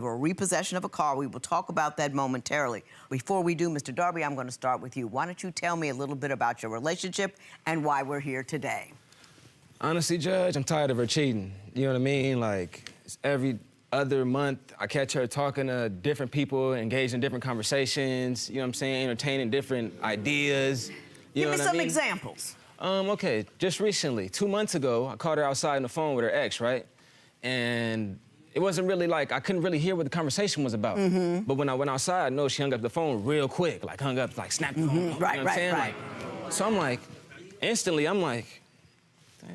or repossession of a car. We will talk about that momentarily. Before we do, Mr. Darby, I'm going to start with you. Why don't you tell me a little bit about your relationship and why we're here today? Honestly, Judge, I'm tired of her cheating. You know what I mean? Like, every other month, I catch her talking to different people, engaged in different conversations, you know what I'm saying, entertaining different ideas. Give me some examples. Okay, just recently, 2 months ago, I caught her outside on the phone with her ex, right? And it wasn't really like, I couldn't really hear what the conversation was about. But when I went outside, I know she hung up the phone real quick, like hung up, like snapped the phone. You know what I'm saying? Right. Like, so I'm like, instantly, I'm like,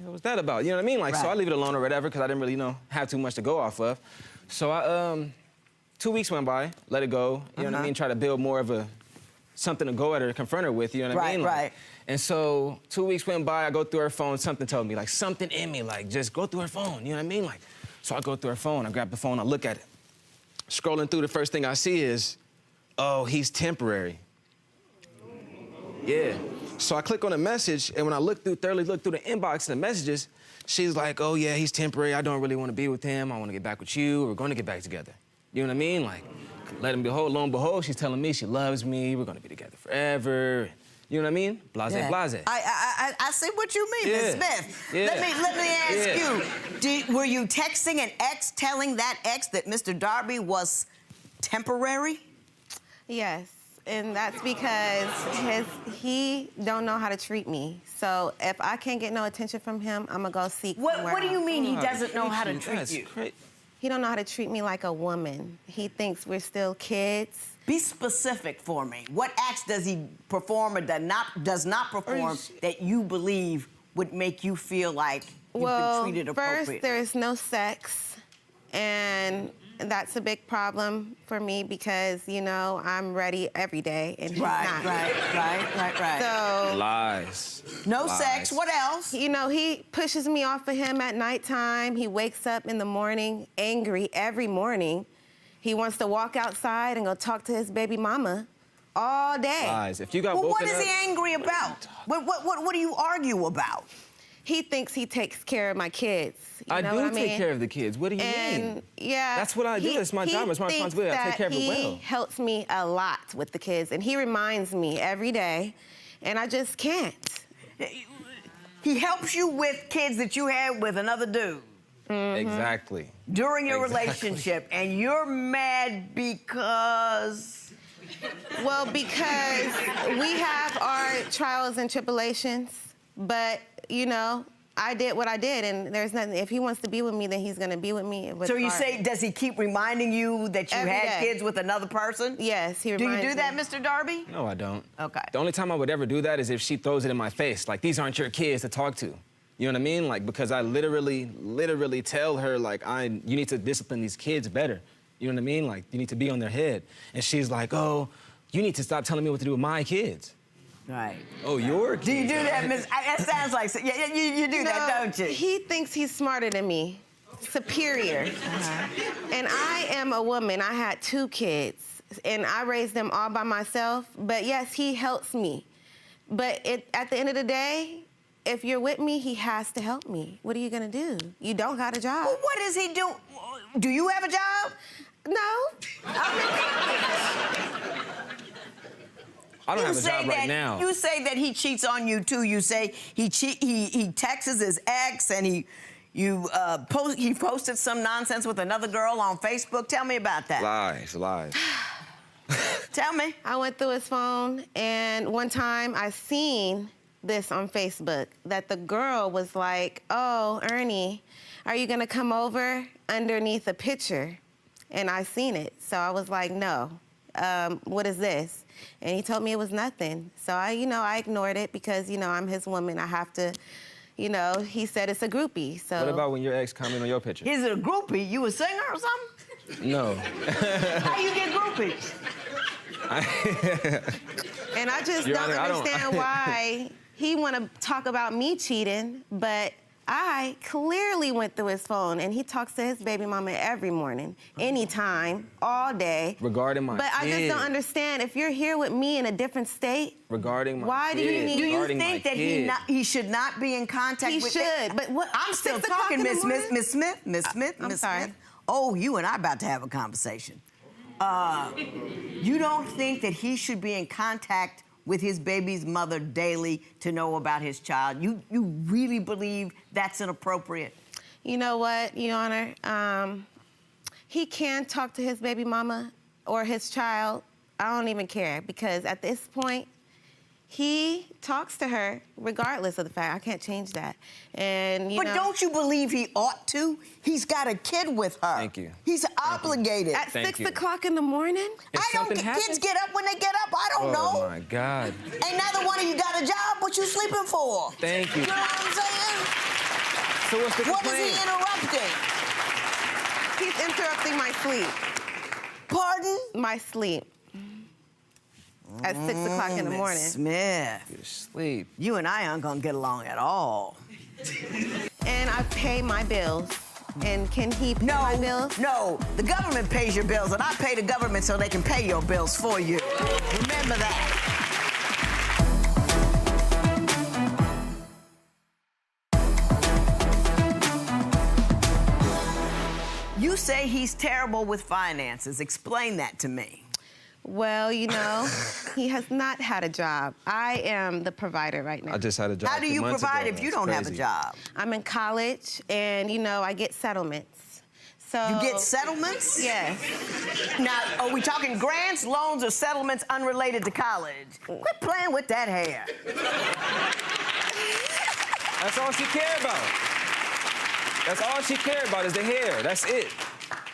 what was that about? You know what I mean? Like, so I leave it alone or whatever, because I didn't really, have too much to go off of. So I, 2 weeks went by, let it go, you know what I mean? Try to build more of something to go at her, confront her with, you know what I mean? Right. And so 2 weeks went by, I go through her phone, something told me, like something in me, like just go through her phone, you know what I mean? Like, so I go through her phone, I grab the phone, I look at it. Scrolling through, the first thing I see is, oh, he's temporary. Yeah. So I click on the message, and when I thoroughly look through the inbox and the messages, she's like, oh yeah, he's temporary, I don't really want to be with him, I want to get back with you, we're going to get back together. You know what I mean? Like, lo and behold, she's telling me she loves me, we're going to be together forever. You know what I mean? Blase, blase. I see what you mean, Ms. Smith. Yeah. Let me ask you, were you texting an ex telling that ex that Mr. Darby was temporary? Yes, and that's because he don't know how to treat me. So if I can't get no attention from him, I'm gonna go seek somewhere What do you else. mean he doesn't know how to treat you? He don't know how to treat me like a woman. He thinks we're still kids. Be specific for me. What acts does he perform or does not perform that you believe would make you feel like you've been treated appropriately? First, there's no sex, and that's a big problem for me because, I'm ready every day, and he's not. Right. So... Lies. No sex, what else? He pushes me off of him at nighttime. He wakes up in the morning angry every morning. He wants to walk outside and go talk to his baby mama all day. Lies. If you got what is he angry about? What do you argue about? He thinks he takes care of my kids. I do take care of the kids. What do you mean? Yeah. That's what I do. It's my job. It's my responsibility. I take care of it well. He helps me a lot with the kids, and he reminds me every day, and I just can't. He helps you with kids that you had with another dude. Exactly. During your relationship, and you're mad because... Well, because we have our trials and tribulations, but, I did what I did, and there's nothing. If he wants to be with me, then he's going to be with me. So you say, does he keep reminding you that you had kids with another person? Yes, he reminds me. Do you do that, Mr. Darby? No, I don't. Okay. The only time I would ever do that is if she throws it in my face, like, these aren't your kids to talk to. You know what I mean? Like, because I literally tell her, like, you need to discipline these kids better. You know what I mean? Like, you need to be on their head. And she's like, oh, you need to stop telling me what to do with my kids. Right. Oh, your kids. Do you do that, Miss? That sounds like, you do that, don't you? He thinks he's smarter than me, superior. And I am a woman. I had 2 kids, and I raised them all by myself. But yes, he helps me. But at the end of the day, if you're with me, he has to help me. What are you gonna do? You don't got a job. Well, what does he do? Do you have a job? No. I don't have a job right now. You say that he cheats on you too. You say he texts his ex and he posted some nonsense with another girl on Facebook. Tell me about that. Lies. Tell me. I went through his phone, and one time I seen this on Facebook, that the girl was like, oh, Ernie, are you gonna come over underneath a picture? And I seen it, so I was like, no, what is this? And he told me it was nothing. So I ignored it because, I'm his woman. I have to, he said it's a groupie, so. What about when your ex commented on your picture? Is it a groupie? You a singer or something? No. How you get groupies? And I just don't understand why he want to talk about me cheating, but I clearly went through his phone, and he talks to his baby mama every morning, anytime, all day. Regarding my But I just don't understand, if you're here with me in a different state, regarding my why do you need... Do you think that he should not be in contact with... He should, but what... I'm still talking, Miss Smith. I'm sorry. Oh, you and I about to have a conversation. You don't think that he should be in contact with his baby's mother daily to know about his child? You really believe that's inappropriate? You know what, Your Honor? He can talk to his baby mama or his child. I don't even care, because at this point, he talks to her regardless of the fact. I can't change that. And But don't you believe he ought to? He's got a kid with her. Thank you. He's obligated. At Thank 6 you. o'clock in the morning? If I don't something think happens- kids get up when they get up. I don't know. Oh my God. Ain't neither one of you got a job. What you sleeping for? Thank you. You know what I'm saying? So what's the What is complaint? he interrupting? He's interrupting my sleep. Pardon? My sleep. At 6 o'clock in the Miss morning. Smith, You're asleep. you and I aren't gonna get along at all. And I pay my bills. And can he pay my bills? No, the government pays your bills, and I pay the government so they can pay your bills for you. Remember that. You say he's terrible with finances. Explain that to me. Well, he has not had a job. I am the provider right now. I just had a job. How do 2 you months provide ago. if you That's don't have a crazy. job? I'm in college, and, I get settlements. So You get settlements? Yes. Now, are we talking grants, loans, or settlements unrelated to college? Quit playing with that hair. That's all she cared about. That's all she cared about is the hair. That's it.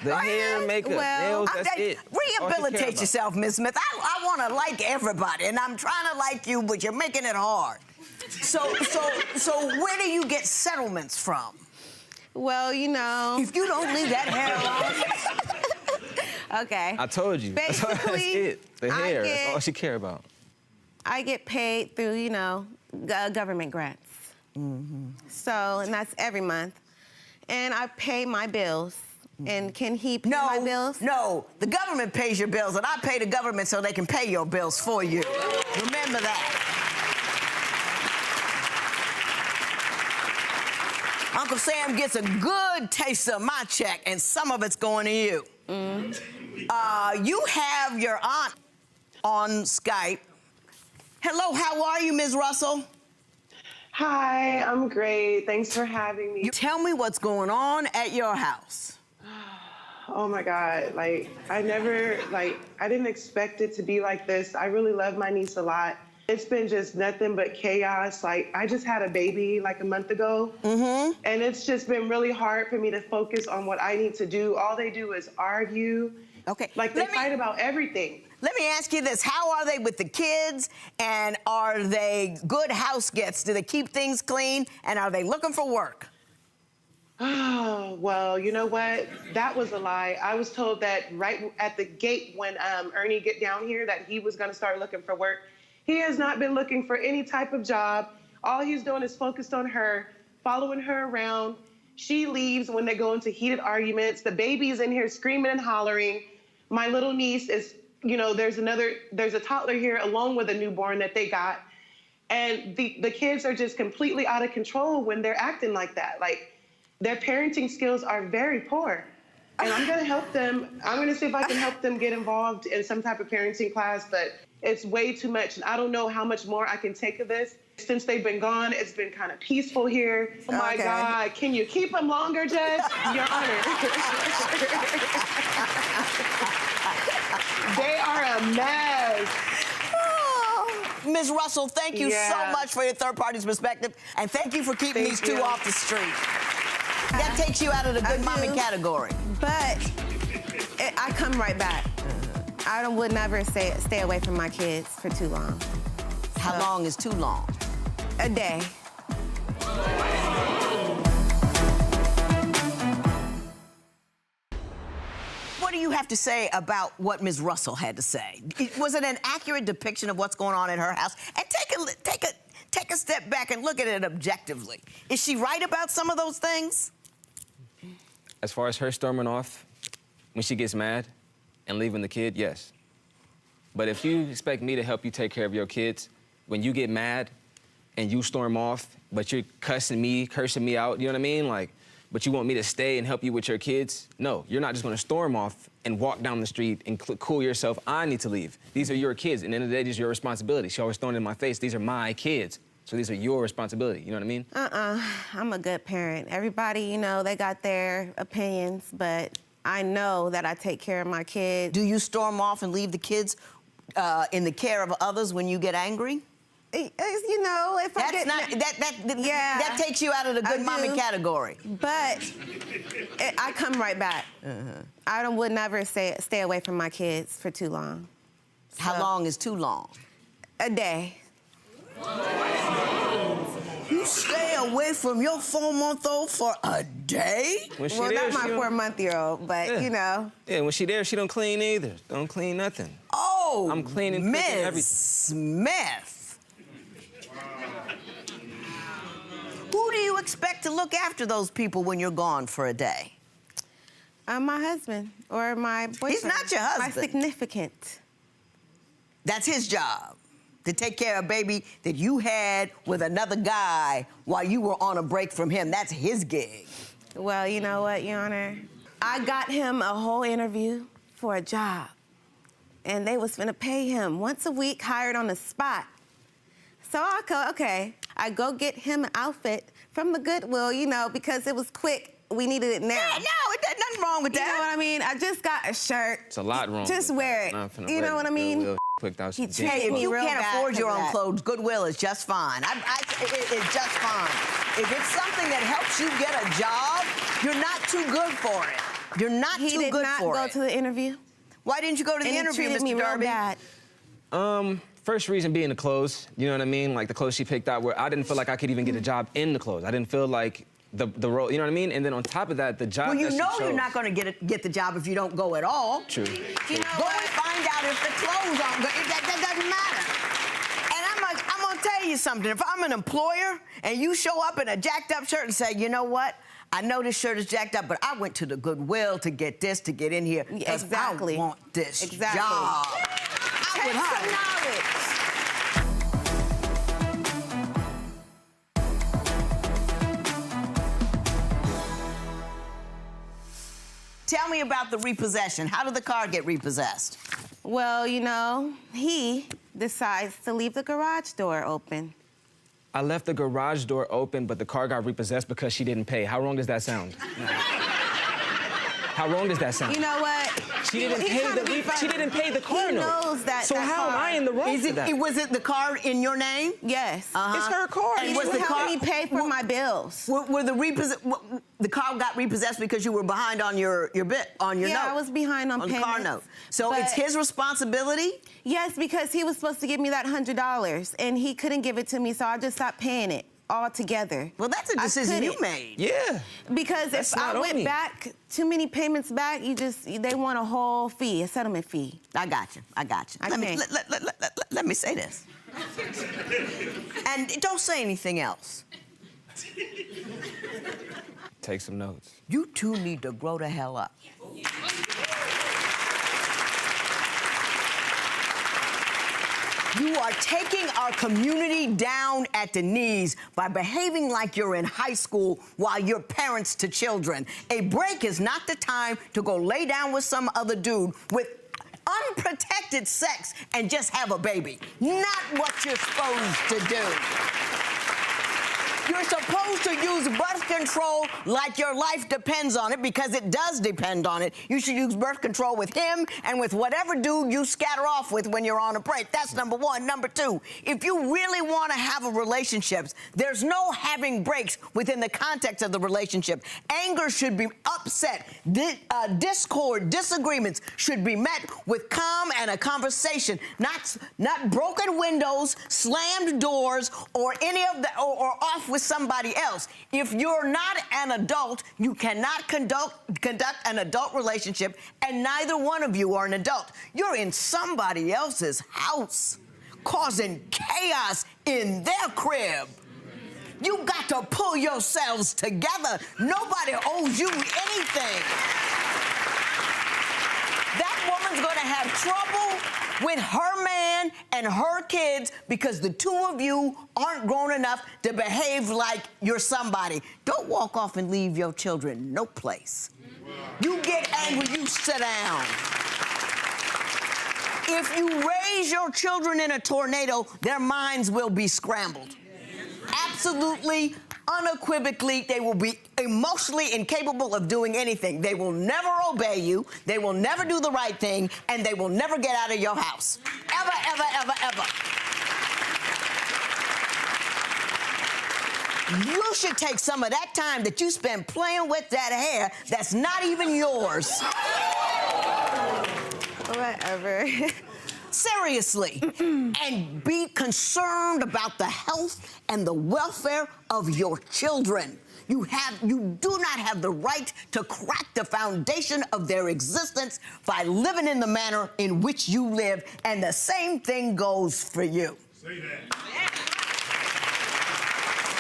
The hair, makeup, nails, that's it. That's all she cared Rehabilitate about. yourself, Miss Smith. I want to like everybody, and I'm trying to like you, but you're making it hard. So where do you get settlements from? Well, If you don't leave that hair alone. Okay. I told you. That's Basically, it. The I hair. get- That's all she cared about. I get paid through, government grants. So, and that's every month. And I pay my bills. And can he pay my bills? No, the government pays your bills, and I pay the government so they can pay your bills for you. Remember that. Uncle Sam gets a good taste of my check, and some of it's going to you. You have your aunt on Skype. Hello, how are you, Ms. Russell? Hi, I'm great. Thanks for having me. Tell me what's going on at your house. Oh my God, I didn't expect it to be like this. I really love my niece a lot. It's been just nothing but chaos. I just had a baby a month ago. And it's just been really hard for me to focus on what I need to do. All they do is argue. Okay. They fight about everything. Let me ask you this. How are they with the kids? And are they good house guests? Do they keep things clean? And are they looking for work? Oh, well, you know what? That was a lie. I was told that right at the gate when Ernie get down here that he was going to start looking for work. He has not been looking for any type of job. All he's doing is focused on her, following her around. She leaves when they go into heated arguments. The baby is in here screaming and hollering. My little niece is, there's a toddler here along with a newborn that they got. And the kids are just completely out of control when they're acting like that. Their parenting skills are very poor. And I'm gonna help them. I'm gonna see if I can help them get involved in some type of parenting class, but it's way too much. And I don't know how much more I can take of this. Since they've been gone, it's been kind of peaceful here. Oh my Okay. God, can you keep them longer, Judge? Your Honor. They are a mess. Ms. Russell, thank you so much for your third party's perspective, and thank you for keeping these two off the street. That takes you out of the good mommy category. But I come right back. I would never stay away from my kids for too long. How long is too long? A day. What do you have to say about what Ms. Russell had to say? Was it an accurate depiction of what's going on in her house? And take a step back and look at it objectively. Is she right about some of those things? As far as her storming off when she gets mad and leaving the kid, yes. But if you expect me to help you take care of your kids, when you get mad and you storm off, but you're cursing me out, you know what I mean? but you want me to stay and help you with your kids? No, you're not just gonna storm off and walk down the street and cool yourself. I need to leave. These are your kids. And at the end of the day, these are your responsibility. She always throwing it in my face. These are my kids. So these are your responsibility. You know what I mean? I'm a good parent. Everybody, you know, they got their opinions, but I know that I take care of my kids. Do you storm off and leave the kids in the care of others when you get angry? You know, if I get... Yeah. That takes you out of the good mommy category. But I come right back. I would never stay away from my kids for too long. How long is too long? A day. You stay away from your 4-month-old for a day? When she Well, there, not my she don't- 4-month-year-old, but Yeah. you know. Yeah, when she there, she don't clean either. Don't clean nothing. Oh, I'm cleaning, cooking, Ms. everything. Smith. Who do you expect to look after those people when you're gone for a day? My husband or my boyfriend. He's not your husband. My significant. That's his job, to take care of a baby that you had with another guy while you were on a break from him. That's his gig. Well, you know what, Your Honor? I got him a whole interview for a job. And they was finna pay him once a week, hired on the spot. So I go, okay, I go get him an outfit from the Goodwill, you know, because it was quick. We needed it now. Yeah, no, there's nothing wrong with that. You know what I mean? I just got a shirt. It's a lot wrong. Just with wear that. it. Not finna You wear know what I the mean? Goodwill picked out some He jeans. treated Hey, if me you real can't bad afford for your own that. clothes, Goodwill is just fine. It's just fine. If it's something that helps you get a job, you're not too good for it. You're not He too did good not for go it. to the interview. Why didn't you go to the And he interview, treated me Mr. real Darby? bad. First reason being the clothes. You know what I mean? Like the clothes she picked out, where I didn't feel like I could even get a job in the clothes. I didn't feel like the role. You know what I mean? And then on top of that, the job. Well, you that she know you're chose- not going to get the job if you don't go at all. True. You know Go what? and find out if the clothes aren't good. That doesn't matter. And I'm going to tell you something. If I'm an employer and you show up in a jacked up shirt and say, you know what? I know this shirt is jacked up, but I went to the Goodwill to get this, to get in here. 'Cause Exactly. I want this Exactly. job. I would Take hire some you. knowledge. Tell me about the repossession. How did the car get repossessed? Well, you know, he decides to leave the garage door open. I left the garage door open, but the car got repossessed because she didn't pay. How wrong does that sound? How wrong does that sound? You know what? She didn't pay the car He note. knows that. So that how am car- I in the wrong Is for that? was it the car in your name? Yes. It's her car. And He was didn't the help car- me pay for my bills. Were the car got repossessed because you were behind on your note? Yeah, I was behind on the car payments, note. So but- it's his responsibility? Yes, because he was supposed to give me that $100, and he couldn't give it to me, so I just stopped paying it altogether. Well, that's a I decision you couldn't. made. Yeah. Because That's if I not on went me. back, too many payments back, they want a whole fee, a settlement fee. I got you. I got you. I Let me, can't. let me say this. And don't say anything else. Take some notes. You two need to grow the hell up. You are taking our community down at the knees by behaving like you're in high school while you're parents to children. A break is not the time to go lay down with some other dude with unprotected sex and just have a baby. Not what you're supposed to do. You're supposed to use birth control like your life depends on it, because it does depend on it. You should use birth control with him and with whatever dude you scatter off with when you're on a break. That's number one. Number two, if you really want to have a relationship, there's no having breaks within the context of the relationship. Anger should be upset. Discord, disagreements should be met with calm and a conversation, not broken windows, slammed doors, or any of the or off with somebody else. If you're not an adult, you cannot conduct an adult relationship, and neither one of you are an adult. You're in somebody else's house, causing chaos in their crib. You got to pull yourselves together. Nobody owes you anything. That woman's gonna have trouble with her man and her kids because the two of you aren't grown enough to behave like you're somebody. Don't walk off and leave your children no place. You get angry, you sit down. If you raise your children in a tornado, their minds will be scrambled. Absolutely, unequivocally, they will be emotionally incapable of doing anything. They will never obey you, they will never do the right thing, and they will never get out of your house. Ever, ever, ever, ever. You should take some of that time that you spend playing with that hair that's not even yours. Whatever. Seriously, and be concerned about the health and the welfare of your children. You do not have the right to crack the foundation of their existence by living in the manner in which you live, and the same thing goes for you. Say that.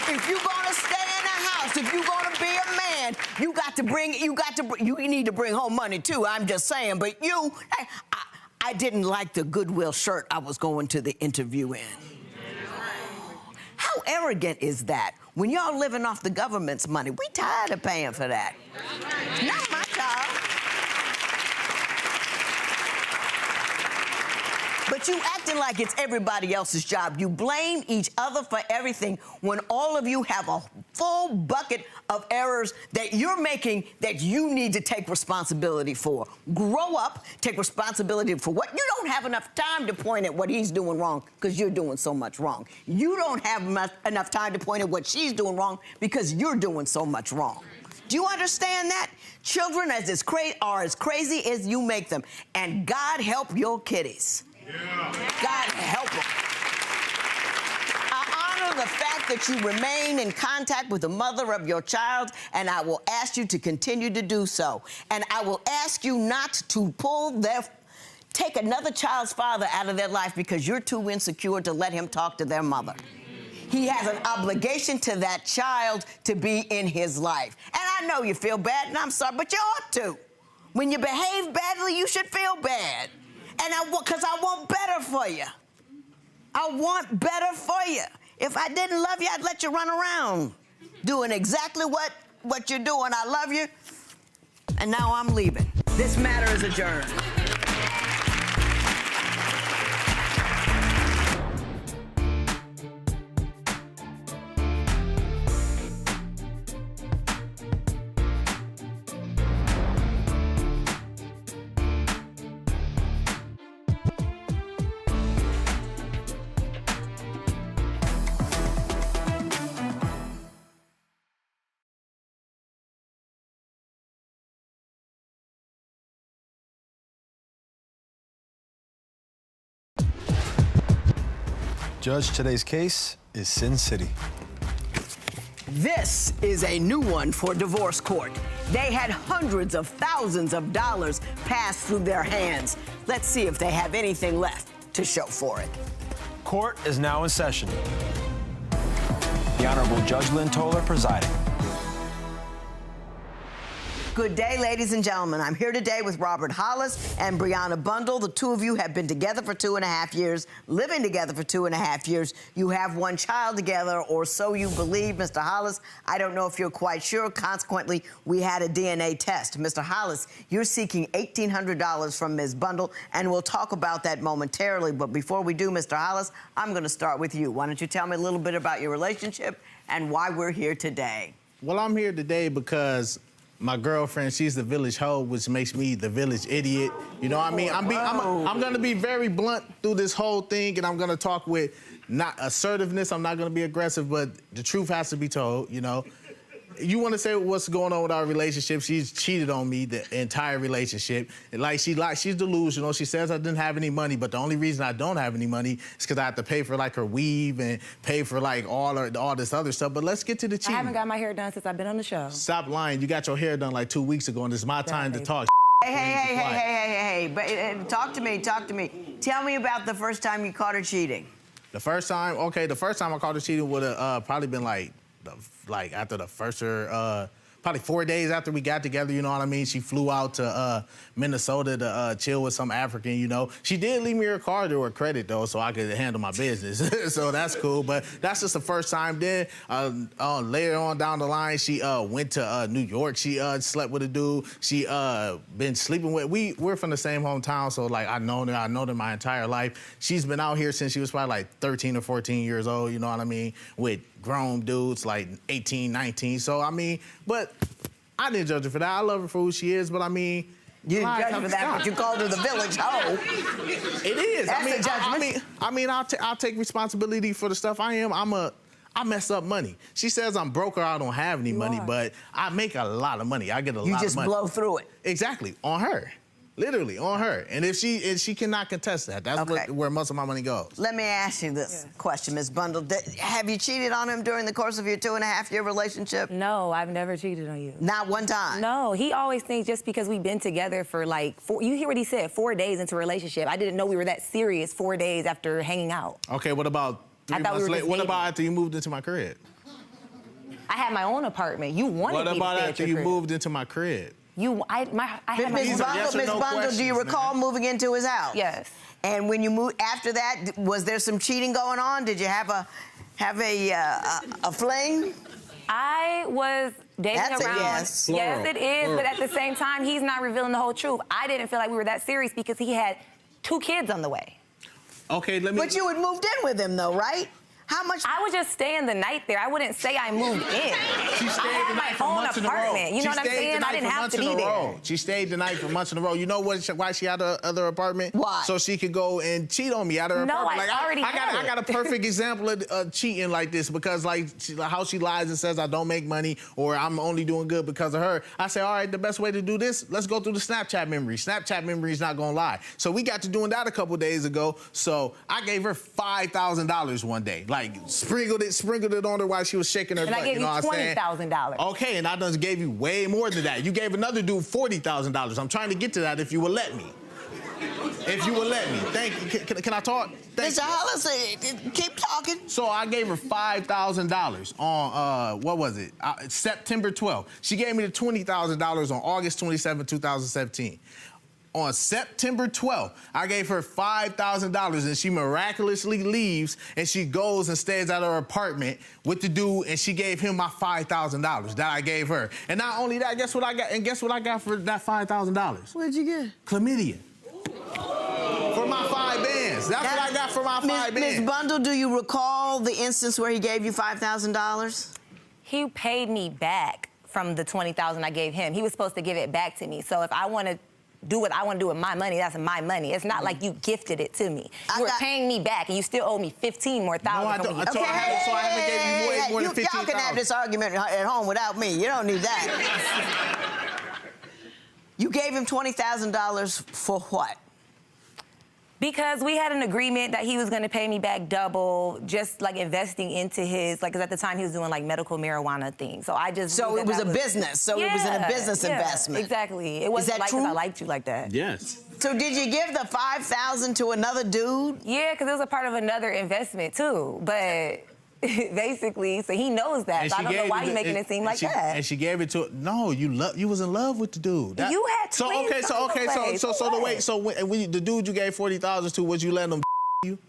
If you're gonna stay in the house, if you're gonna be a man, you need to bring home money too. I'm just saying, but I didn't like the Goodwill shirt I was going to the interview in. How arrogant is that? When y'all living off the government's money, we tired of paying for that. Not my child. But you acting like it's everybody else's job. You blame each other for everything when all of you have a full bucket of errors that you're making that you need to take responsibility for. Grow up, take responsibility for what. You don't have enough time to point at what he's doing wrong because you're doing so much wrong. You don't have enough time to point at what she's doing wrong because you're doing so much wrong. Do you understand that? Children are as crazy as you make them. And God help your kiddies. Yeah. God help them. I honor the fact that you remain in contact with the mother of your child, and I will ask you to continue to do so. And I will ask you not to take another child's father out of their life because you're too insecure to let him talk to their mother. He has an obligation to that child to be in his life. And I know you feel bad, and I'm sorry, but you ought to. When you behave badly, you should feel bad. And because I want better for you. I want better for you. If I didn't love you, I'd let you run around doing exactly what you're doing. I love you, and now I'm leaving. This matter is adjourned. Judge, today's case is Sin City. This is a new one for divorce court. They had hundreds of thousands of dollars pass through their hands. Let's see if they have anything left to show for it. Court is now in session. The Honorable Judge Lynn Toler presiding. Good day, ladies and gentlemen. I'm here today with Robert Hollis and Brianna Bundle. The two of you have been together for 2.5 years, living together for 2.5 years. You have one child together, or so you believe, Mr. Hollis. I don't know if you're quite sure. Consequently, we had a DNA test. Mr. Hollis, you're seeking $1,800 from Ms. Bundle, and we'll talk about that momentarily. But before we do, Mr. Hollis, I'm going to start with you. Why don't you tell me a little bit about your relationship and why we're here today? Well, I'm here today because my girlfriend, she's the village hoe, which makes me the village idiot. You know what I mean? I'm gonna be very blunt through this whole thing, and I'm gonna talk with not assertiveness. I'm not gonna be aggressive, but the truth has to be told, you know. You want to say what's going on with our relationship? She's cheated on me the entire relationship. She's delusional. She says I didn't have any money, but the only reason I don't have any money is because I have to pay for like her weave and pay for like all this other stuff. But let's get to the cheating. I haven't got my hair done since I've been on the show. Stop lying. You got your hair done like 2 weeks ago, and it's my time to talk. Hey, but talk to me. Tell me about the first time you caught her cheating. The first time I caught her cheating would have probably been like after the first probably 4 days after we got together, you know what I mean? She flew out to Minnesota to chill with some African, you know. She did leave me her card or credit, though, so I could handle my business. So that's cool. But that's just the first time. Then later on down the line, she went to New York. She slept with a dude. She been sleeping with, we're from the same hometown, so like I've known her my entire life. She's been out here since she was probably like 13 or 14 years old, you know what I mean? With grown dudes like 18, 19. So, I mean, but I didn't judge her for that. I love her for who she is, but I mean... You didn't judge her for that, but you called her the village hoe. It is. That's a judgment. I mean, I'll take responsibility for the stuff I am. I mess up money. She says I'm broke or I don't have any money, but I make a lot of money. I get a lot of money. You just blow through it. Exactly, on her. Literally, on her. And if she cannot contest that, that's where most of my money goes. Let me ask you this question, Ms. Bundle. Have you cheated on him during the course of your 2.5-year relationship? No, I've never cheated on you. Not one time? No, he always thinks just because we've been together for like you hear what he said, 4 days into a relationship. I didn't know we were that serious 4 days after hanging out. Okay, what about 3 months later? What about after you moved into my crib? I had my own apartment. You wanted me to stay What about at after your you crib. moved into my crib? I had my Ms. own Bundle, Ms. Bundle, do you recall moving into his house? Yes. And when you moved after that, was there some cheating going on? Did you have a fling? I was dating That's around. a yes. Yes, it is. But at the same time, he's not revealing the whole truth. I didn't feel like we were that serious because he had 2 kids on the way. Okay, let me... But you had moved in with him, though, right? How much? I was just staying the night there. I wouldn't say I moved in. She stayed I the had night for my own months in a row. apartment. You know what I'm saying? I didn't have to be there. She stayed the night for months in a row. You know why she had the other apartment? Why? So she could go and cheat on me out of her No, apartment. I got a perfect example of cheating like this because like how she lies and says I don't make money or I'm only doing good because of her. I say, all right, the best way to do this, let's go through the Snapchat memory. Snapchat memory is not gonna lie. So we got to doing that a couple days ago. So I gave her $5,000 one day, like sprinkled it on her while she was shaking her butt. And I gave you $20,000. Okay, and I done gave you way more than that. You gave another dude $40,000. I'm trying to get to that if you will let me. If you will let me. Thank you. Can I talk? Mr. Hollis, keep talking. So I gave her $5,000 on, what was it? September 12th. She gave me the $20,000 on August 27, 2017. On September 12th, I gave her $5,000 and she miraculously leaves and she goes and stays at her apartment with the dude and she gave him my $5,000 that I gave her. And not only that, guess what I got? And guess what I got for that $5,000? What'd you get? Chlamydia. For my 5 bands. That's what I got for my 5 bands. Ms. Bundle, do you recall the instance where he gave you $5,000? He paid me back from the $20,000 I gave him. He was supposed to give it back to me. So if I want to do what I want to do with my money, that's my money. It's not like you gifted it to me. You were paying me back, and you still owe me 15 more thousand. No, I don't. So I haven't gave you more than 15,000. Y'all can have this argument at home without me. You don't need that. You gave him $20,000 for what? Because we had an agreement that he was going to pay me back double, just like investing into his, like, because at the time he was doing like medical marijuana things. So I just. So it was a business. So it was in a business investment. Exactly. It wasn't like because I liked you like that. Yes. So did you give the $5,000 to another dude? Yeah, because it was a part of another investment too. But basically, so he knows that. So I don't know why you're making it seem like that. And she gave it to. No, you was in love with the dude. You had twins. So when the dude you gave $40,000 to, was you letting him you?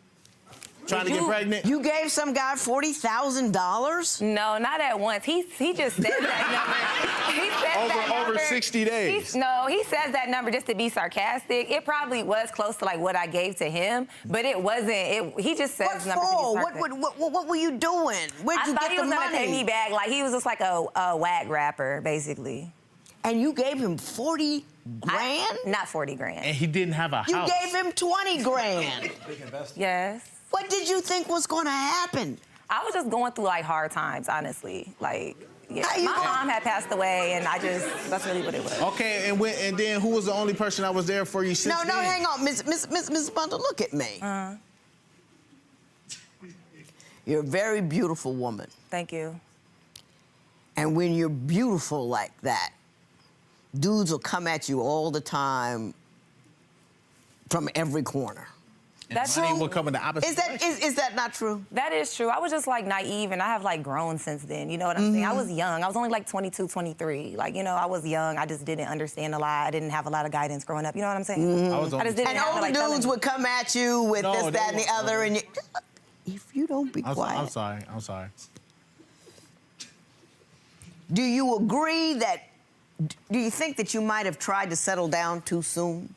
Trying to get pregnant? You gave some guy $40,000? No, not at once. He just said that number. He said that number. Over 60 days. He says that number just to be sarcastic. It probably was close to like what I gave to him, but it wasn't. He just says numbers. What were you doing? Where'd you get the money? I thought he was gonna pay me back. Like he was just like a whack rapper, basically. And you gave him 40 grand? Not 40 grand. And he didn't have a house. You gave him 20 grand. Big investment. Yes. What did you think was going to happen? I was just going through like hard times, honestly. Like, yeah, my mom had passed away, and that's really what it was. Okay, and then who was the only person that was there for you since No, then? hang on, Miss Bundle, look at me. You're a very beautiful woman. Thank you. And when you're beautiful like that, dudes will come at you all the time from every corner. That's money true. will come in the opposite. Is that not true? That is true. I was just like naive, and I have like grown since then. You know what I'm saying? I was young. I was only like 22, 23. Like, you know, I was young. I just didn't understand a lot. I didn't have a lot of guidance growing up. You know what I'm saying? I just didn't And have to, older like, tell dudes them. would come at you with No, this, they that, and the won't. other, and if you don't be I'm quiet. sorry. I'm sorry. Do you agree that, do you think that you might have tried to settle down too soon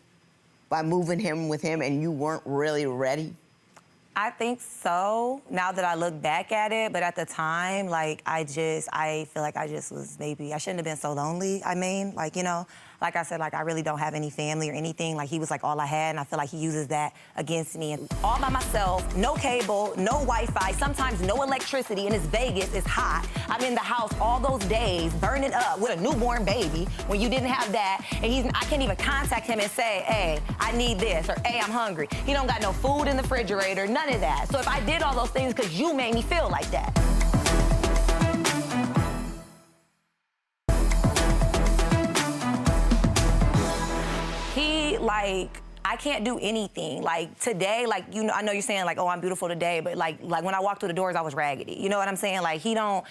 by moving him with him and you weren't really ready? I think so, now that I look back at it, but at the time, like, I feel like I just was maybe, I shouldn't have been so lonely, like, you know, like I said, like, I really don't have any family or anything. Like, he was like all I had, and I feel like he uses that against me. And all by myself, no cable, no Wi-Fi, sometimes no electricity, and it's Vegas, it's hot. I'm in the house all those days, burning up with a newborn baby when you didn't have that, and I can't even contact him and say, hey, I need this, or hey, I'm hungry. He don't got no food in the refrigerator, none of that. So if I did all those things because you made me feel like that. Like, I can't do anything. Like, today, like, you know, I know you're saying, like, oh, I'm beautiful today, but, like when I walked through the doors, I was raggedy. You know what I'm saying? Like, he don't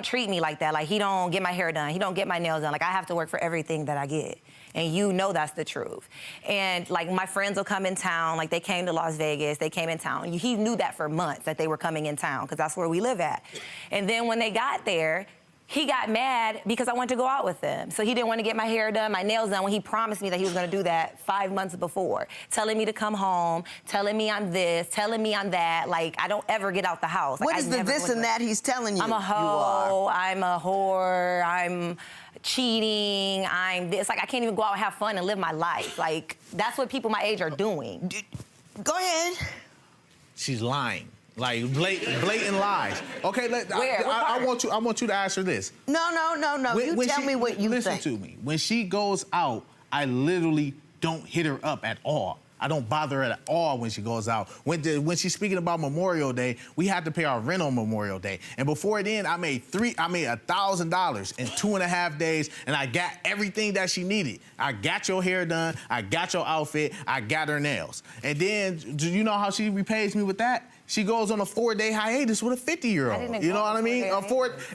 treat me like that. Like, he don't get my hair done. He don't get my nails done. Like, I have to work for everything that I get. And you know that's the truth. And, like, my friends will come in town. Like, they came to Las Vegas. They came in town. He knew that for months, that they were coming in town, because that's where we live at. And then when they got there, he got mad because I wanted to go out with him. So he didn't want to get my hair done, my nails done, when he promised me that he was going to do that 5 months before. Telling me to come home, telling me I'm this, telling me I'm that. Like, I don't ever get out the house. Like, What is the this and that he's telling you? I'm a hoe, I'm a whore, I'm cheating, I'm this. Like, I can't even go out and have fun and live my life. Like, that's what people my age are doing. Go ahead. She's lying. Like blatant lies. Okay, Where? I want you to ask her this. No. You tell me what you listen think. to me. When she goes out, I literally don't hit her up at all. I don't bother her at all when she goes out. When she's speaking about Memorial Day, we had to pay our rent on Memorial Day. And before then, I made $1,000 in 2.5 days, and I got everything that she needed. I got your hair done, I got your outfit, I got her nails. And then, do you know how she repays me with that? She goes on a 4-day hiatus with a 50-year-old. You know what I mean?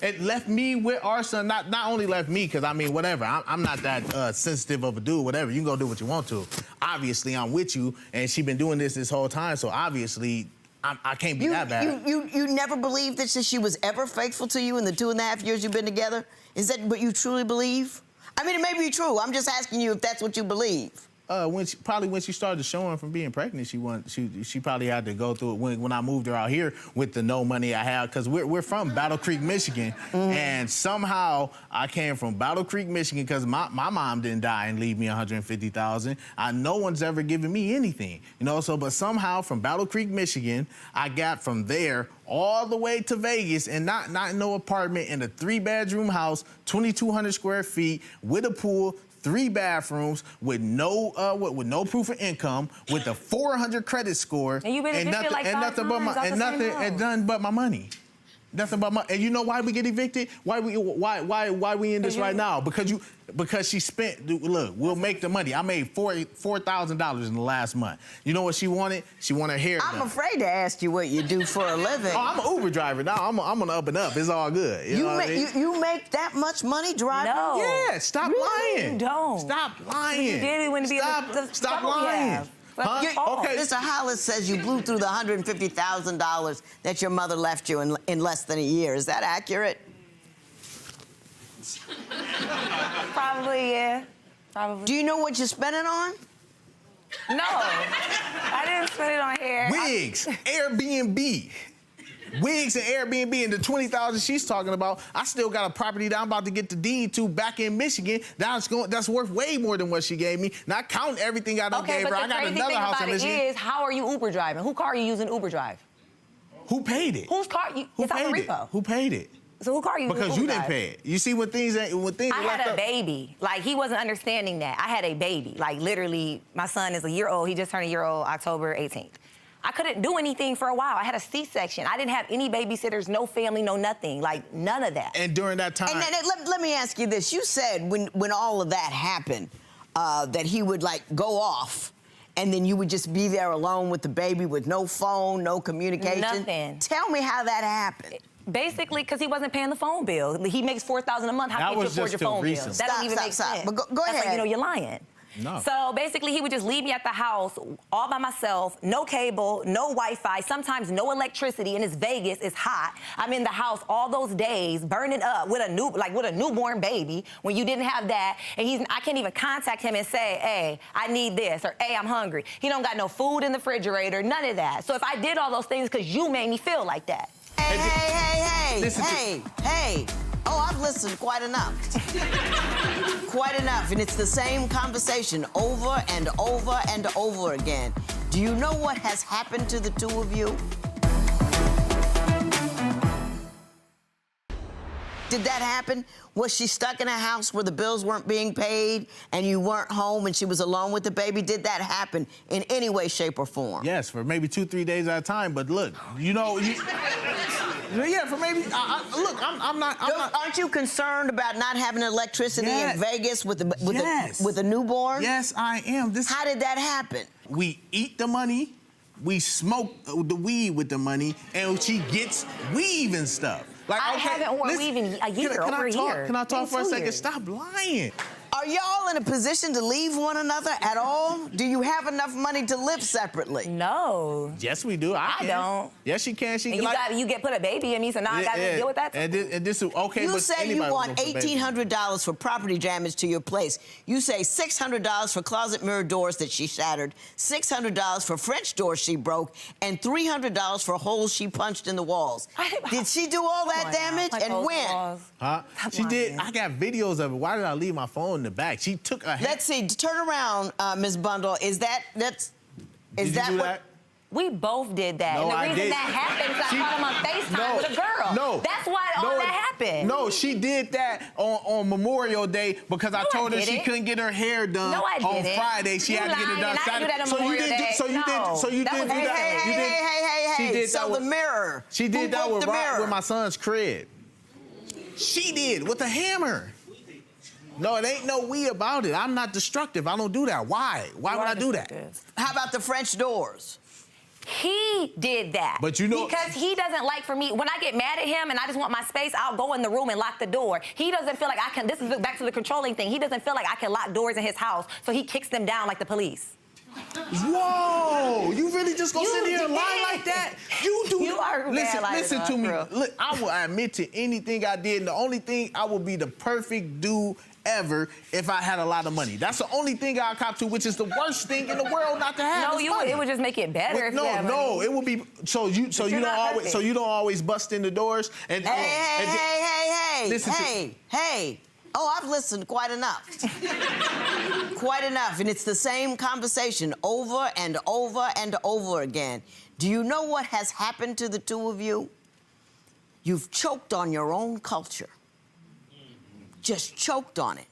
It left me with our son. Not only left me, because I mean, whatever. I'm not that sensitive of a dude. Whatever. You can go do what you want to. Obviously, I'm with you, and she's been doing this whole time. So obviously, I can't be that bad. You never believed that she was ever faithful to you in the 2.5 years you've been together? Is that what you truly believe? I mean, it may be true. I'm just asking you if that's what you believe. When she started showing from being pregnant, she probably had to go through it when I moved her out here with the no money I had, because we're from Battle Creek, Michigan, and somehow I came from Battle Creek, Michigan, because my mom didn't die and leave me $150,000. No one's ever given me anything, you know. So, but somehow from Battle Creek, Michigan, I got from there all the way to Vegas, and not in no apartment, in a 3-bedroom house, 2,200 square feet with a pool, 3 bathrooms, with no proof of income, with a 400 credit score, and you've been evicted like 5 times. Nothing but my money. Nothing but my. And you know why we get evicted? Why we in this right now? Because she spent. Look, we'll make the money. I made $4,000 in the last month. You know what she wanted? She wanted hair done. I'm afraid to ask you what you do for a living. Oh, I'm an Uber driver now. I'm on the up and up. It's all good. You make that much money driving? No. Yeah. Stop lying. You don't. Stop lying. You did it when you Stop lying. Huh? Okay. Mr. Hollis says you blew through the $150,000 that your mother left you in less than a year. Is that accurate? Probably, yeah. Probably. Do you know what you spent it on? No. I didn't spend it on hair. Wigs, Airbnb. Wigs and Airbnb, and the $20,000 she's talking about. I still got a property that I'm about to get the deed to back in Michigan. That's worth way more than what she gave me. Not counting everything I done gave her. I got another house in Michigan. Is, how are you Uber driving? Whose car are you using Uber drive? Who paid it? Whose car? It's on the repo. Who paid it? So who car are you using? Because you didn't pay it. You see when things I had a baby. Like, he wasn't understanding that. I had a baby. Like, literally, my son is a year old. He just turned a year old October 18th. I couldn't do anything for a while. I had a C-section. I didn't have any babysitters, no family, no nothing. Like, none of that. And during that time... And let me ask you this. You said when all of that happened, that he would, like, go off and then you would just be there alone with the baby with no phone, no communication? Nothing. Tell me how that happened. Basically, because he wasn't paying the phone bill. He makes $4,000 a month. How can you afford your phone bill? That doesn't even make sense. But go That's ahead. like, you know, you're lying. No. So basically, he would just leave me at the house all by myself, no cable, no Wi-Fi, sometimes no electricity, and it's Vegas, it's hot. I'm in the house all those days, burning up with a newborn baby when you didn't have that, and I can't even contact him and say, hey, I need this, or hey, I'm hungry. He don't got no food in the refrigerator, none of that. So if I did all those things because you made me feel like that. Hey. Oh, I've listened quite enough. Quite enough. And it's the same conversation over and over and over again. Do you know what has happened to the two of you? Did that happen? Was she stuck in a house where the bills weren't being paid and you weren't home and she was alone with the baby? Did that happen in any way, shape, or form? Yes, for maybe 2-3 days at a time. But look, you know, yeah, for maybe. Look, I'm not. Aren't you concerned about not having electricity in Vegas with a newborn? Yes, I am. How did that happen? We eat the money, we smoke the weed with the money, and she gets weave and stuff. Like, I haven't worn weave in a year, over a year. Can I talk for a second? Years. Stop lying. Are y'all in a position to leave one another at all? Do you have enough money to live separately? No. Yes, we do. I don't. Yes, she can. She and can. you get put a baby in me, so now I gotta deal with that. And this is okay. You but say you want $1,800 for property damage to your place. You say $600 for closet mirror doors that she shattered, $600 for French doors she broke, and $300 for holes she punched in the walls. Did she do all that damage? And when? Huh? She did. I got videos of it. Why did I leave my phone in the back? She took a. Let's see. Turn around, Ms. Bundle. Is that what? We both did that. No, and the reason that happened is I caught him on FaceTime with a girl. No. That's why all that happened. No, she did that on Memorial Day because I told her she couldn't get her hair done on Friday. She had to get it done Saturday. So you did do that. Hey. So the mirror. She did that with my son's crib. She did with a hammer. No, it ain't no we about it. I'm not destructive. I don't do that. Why? Why would I do that? How about the French doors? He did that. But you know... Because he doesn't like for me... When I get mad at him and I just want my space, I'll go in the room and lock the door. He doesn't feel like I can... This is back to the controlling thing. He doesn't feel like I can lock doors in his house, so he kicks them down like the police. Whoa! You really just gonna sit here and lie like that? You do. You are listen to me. Look, I will admit to anything I did, and the only thing I would be the perfect dude ever if I had a lot of money. That's the only thing I cop to, which is the worst thing in the world not to have. No, it would just make it better if you had money. It would be so you don't always bust in the doors and Hey. Oh, I've listened quite enough. Quite enough. And it's the same conversation over and over and over again. Do you know what has happened to the two of you? You've choked on your own culture. Just choked on it.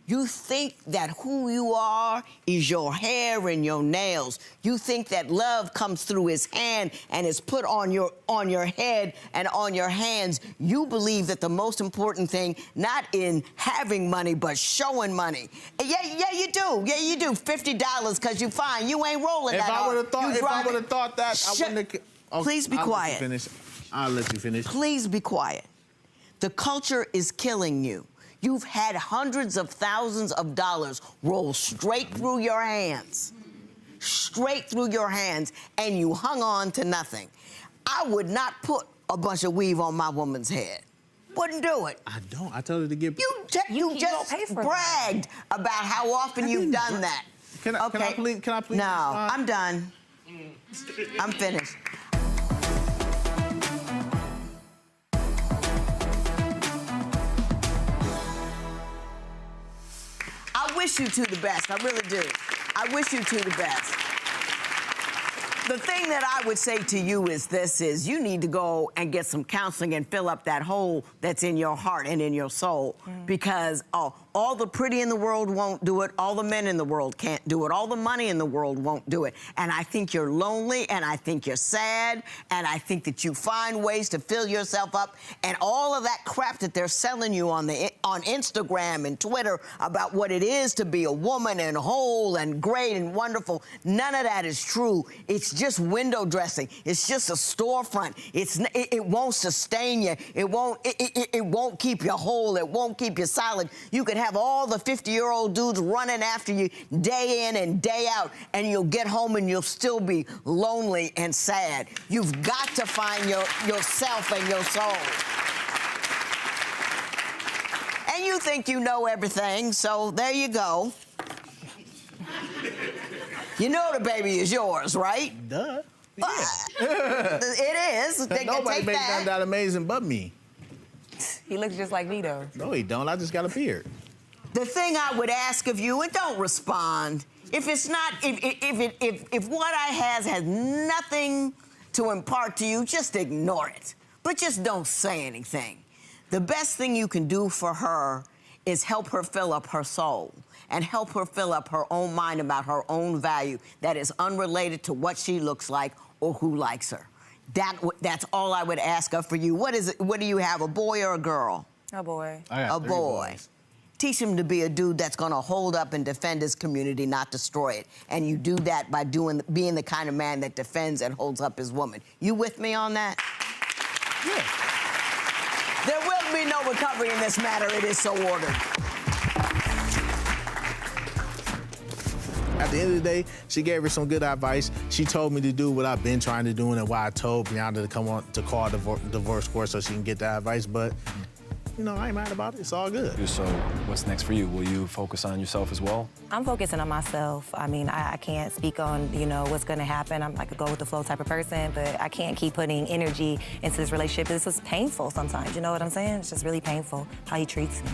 You think that who you are is your hair and your nails. You think that love comes through his hand and is put on your head and on your hands. You believe that the most important thing, not in having money, but showing money. Yeah, you do. Yeah, you do. $50 because you fine. You ain't rolling that hard. If I would have thought that, I wouldn't have... Okay, please be quiet. I'll let you finish. Please be quiet. The culture is killing you. You've had hundreds of thousands of dollars roll straight through your hands. Straight through your hands, and you hung on to nothing. I would not put a bunch of weave on my woman's head. Wouldn't do it. I don't. I told her to get... You just bragged about how often you've done that. Can I please... No, I'm done. I'm finished. I wish you two the best. I really do. I wish you two the best. The thing that I would say to you is you need to go and get some counseling and fill up that hole that's in your heart and in your soul. Because All the pretty in the world won't do it. All the men in the world can't do it. All the money in the world won't do it. And I think you're lonely, and I think you're sad, and I think that you find ways to fill yourself up. And all of that crap that they're selling you on Instagram and Twitter about what it is to be a woman and whole and great and wonderful, none of that is true. It's just window dressing. It's just a storefront. It won't sustain you. It won't keep you whole. It won't keep you solid. You could have all the 50-year-old dudes running after you day in and day out, and you'll get home and you'll still be lonely and sad. You've got to find yourself and your soul. And you think you know everything, so there you go. You know the baby is yours, right? Duh. Yeah. It is. Nobody makes nothing that amazing but me. He looks just like me, though. No, he don't. I just got a beard. The thing I would ask of you, and don't respond, if what I has nothing to impart to you, just ignore it. But just don't say anything. The best thing you can do for her is help her fill up her soul and help her fill up her own mind about her own value that is unrelated to what she looks like or who likes her. That's all I would ask of for you. What is it? What do you have, a boy or a girl? A boy. I got A 3 boy. boys. Teach him to be a dude that's gonna hold up and defend his community, not destroy it. And you do that by being the kind of man that defends and holds up his woman. You with me on that? Yeah. There will be no recovery in this matter. It is so ordered. At the end of the day, she gave her some good advice. She told me to do what I've been trying to do and why I told Brianna to come on to call divorce court so she can get that advice. But, you know, I ain't mad about it. It's all good. So what's next for you? Will you focus on yourself as well? I'm focusing on myself. I mean, I can't speak on, what's going to happen. I'm like a go-with-the-flow type of person, but I can't keep putting energy into this relationship. This is painful sometimes, you know what I'm saying? It's just really painful how he treats me.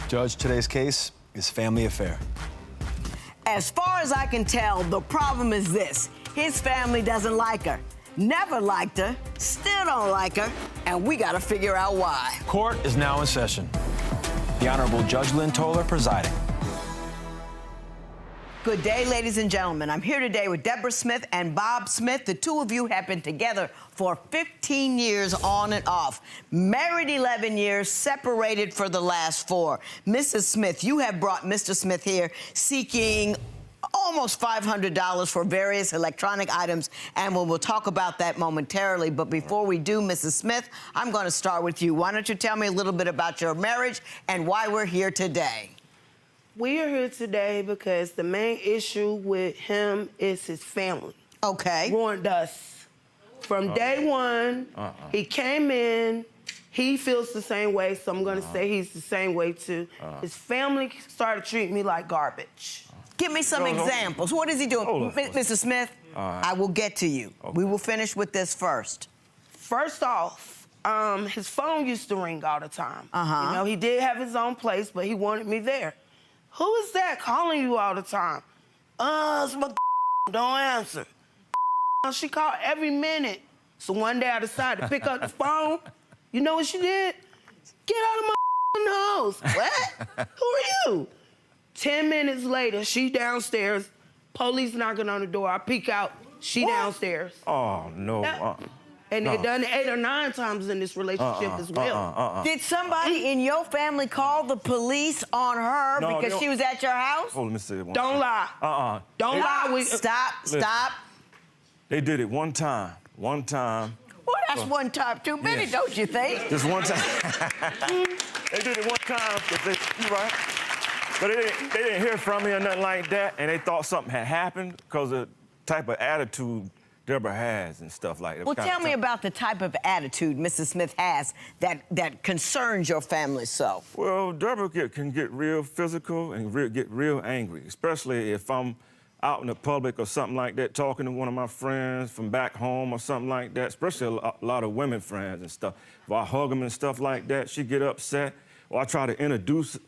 Judge, today's case is family affair. As far as I can tell, the problem is this. His family doesn't like her. Never liked her, still don't like her, and we gotta figure out why. Court is now in session. The Honorable Judge Lynn Toler presiding. Good day, ladies and gentlemen. I'm here today with Deborah Smith and Bob Smith. The two of you have been together for 15 years on and off. Married 11 years, separated for the last 4. Mrs. Smith, you have brought Mr. Smith here seeking almost $500 for various electronic items, and we'll talk about that momentarily. But before we do, Mrs. Smith, I'm going to start with you. Why don't you tell me a little bit about your marriage and why we're here today? We are here today because the main issue with him is his family. Okay. Ruined us. From day one, he came in, he feels the same way, so I'm gonna say he's the same way too. His family started treating me like garbage. Give me some examples. What is he doing? Mr. Smith, I will get to you. Okay. We will finish with this first. First off, his phone used to ring all the time. You know, he did have his own place, but he wanted me there. Who is that calling you all the time? It's my don't answer. She called every minute. So one day I decided to pick up the phone. You know what she did? Get out of my house. What? Who are you? 10 minutes later, she downstairs. Police knocking on the door. I peek out. She downstairs. Oh, no. And they've done it 8 or 9 times in this relationship as well. Did somebody in your family call the police on her because she was at your house? Hold on, let me say it one Don't lie. Don't lie. Stop. They did it one time. One time. Well, that's one time too many, don't you think? Just one time. They did it one time. You're right. But they didn't hear from me or nothing like that, and they thought something had happened because of the type of attitude Deborah has and stuff like that. Well, tell me about the type of attitude Mrs. Smith has that concerns your family so. Well, Deborah can get real physical and get real angry, especially if I'm out in the public or something like that, talking to one of my friends from back home or something like that, especially a lot of women friends and stuff. If I hug them and stuff like that, she get upset. Or I try to introduce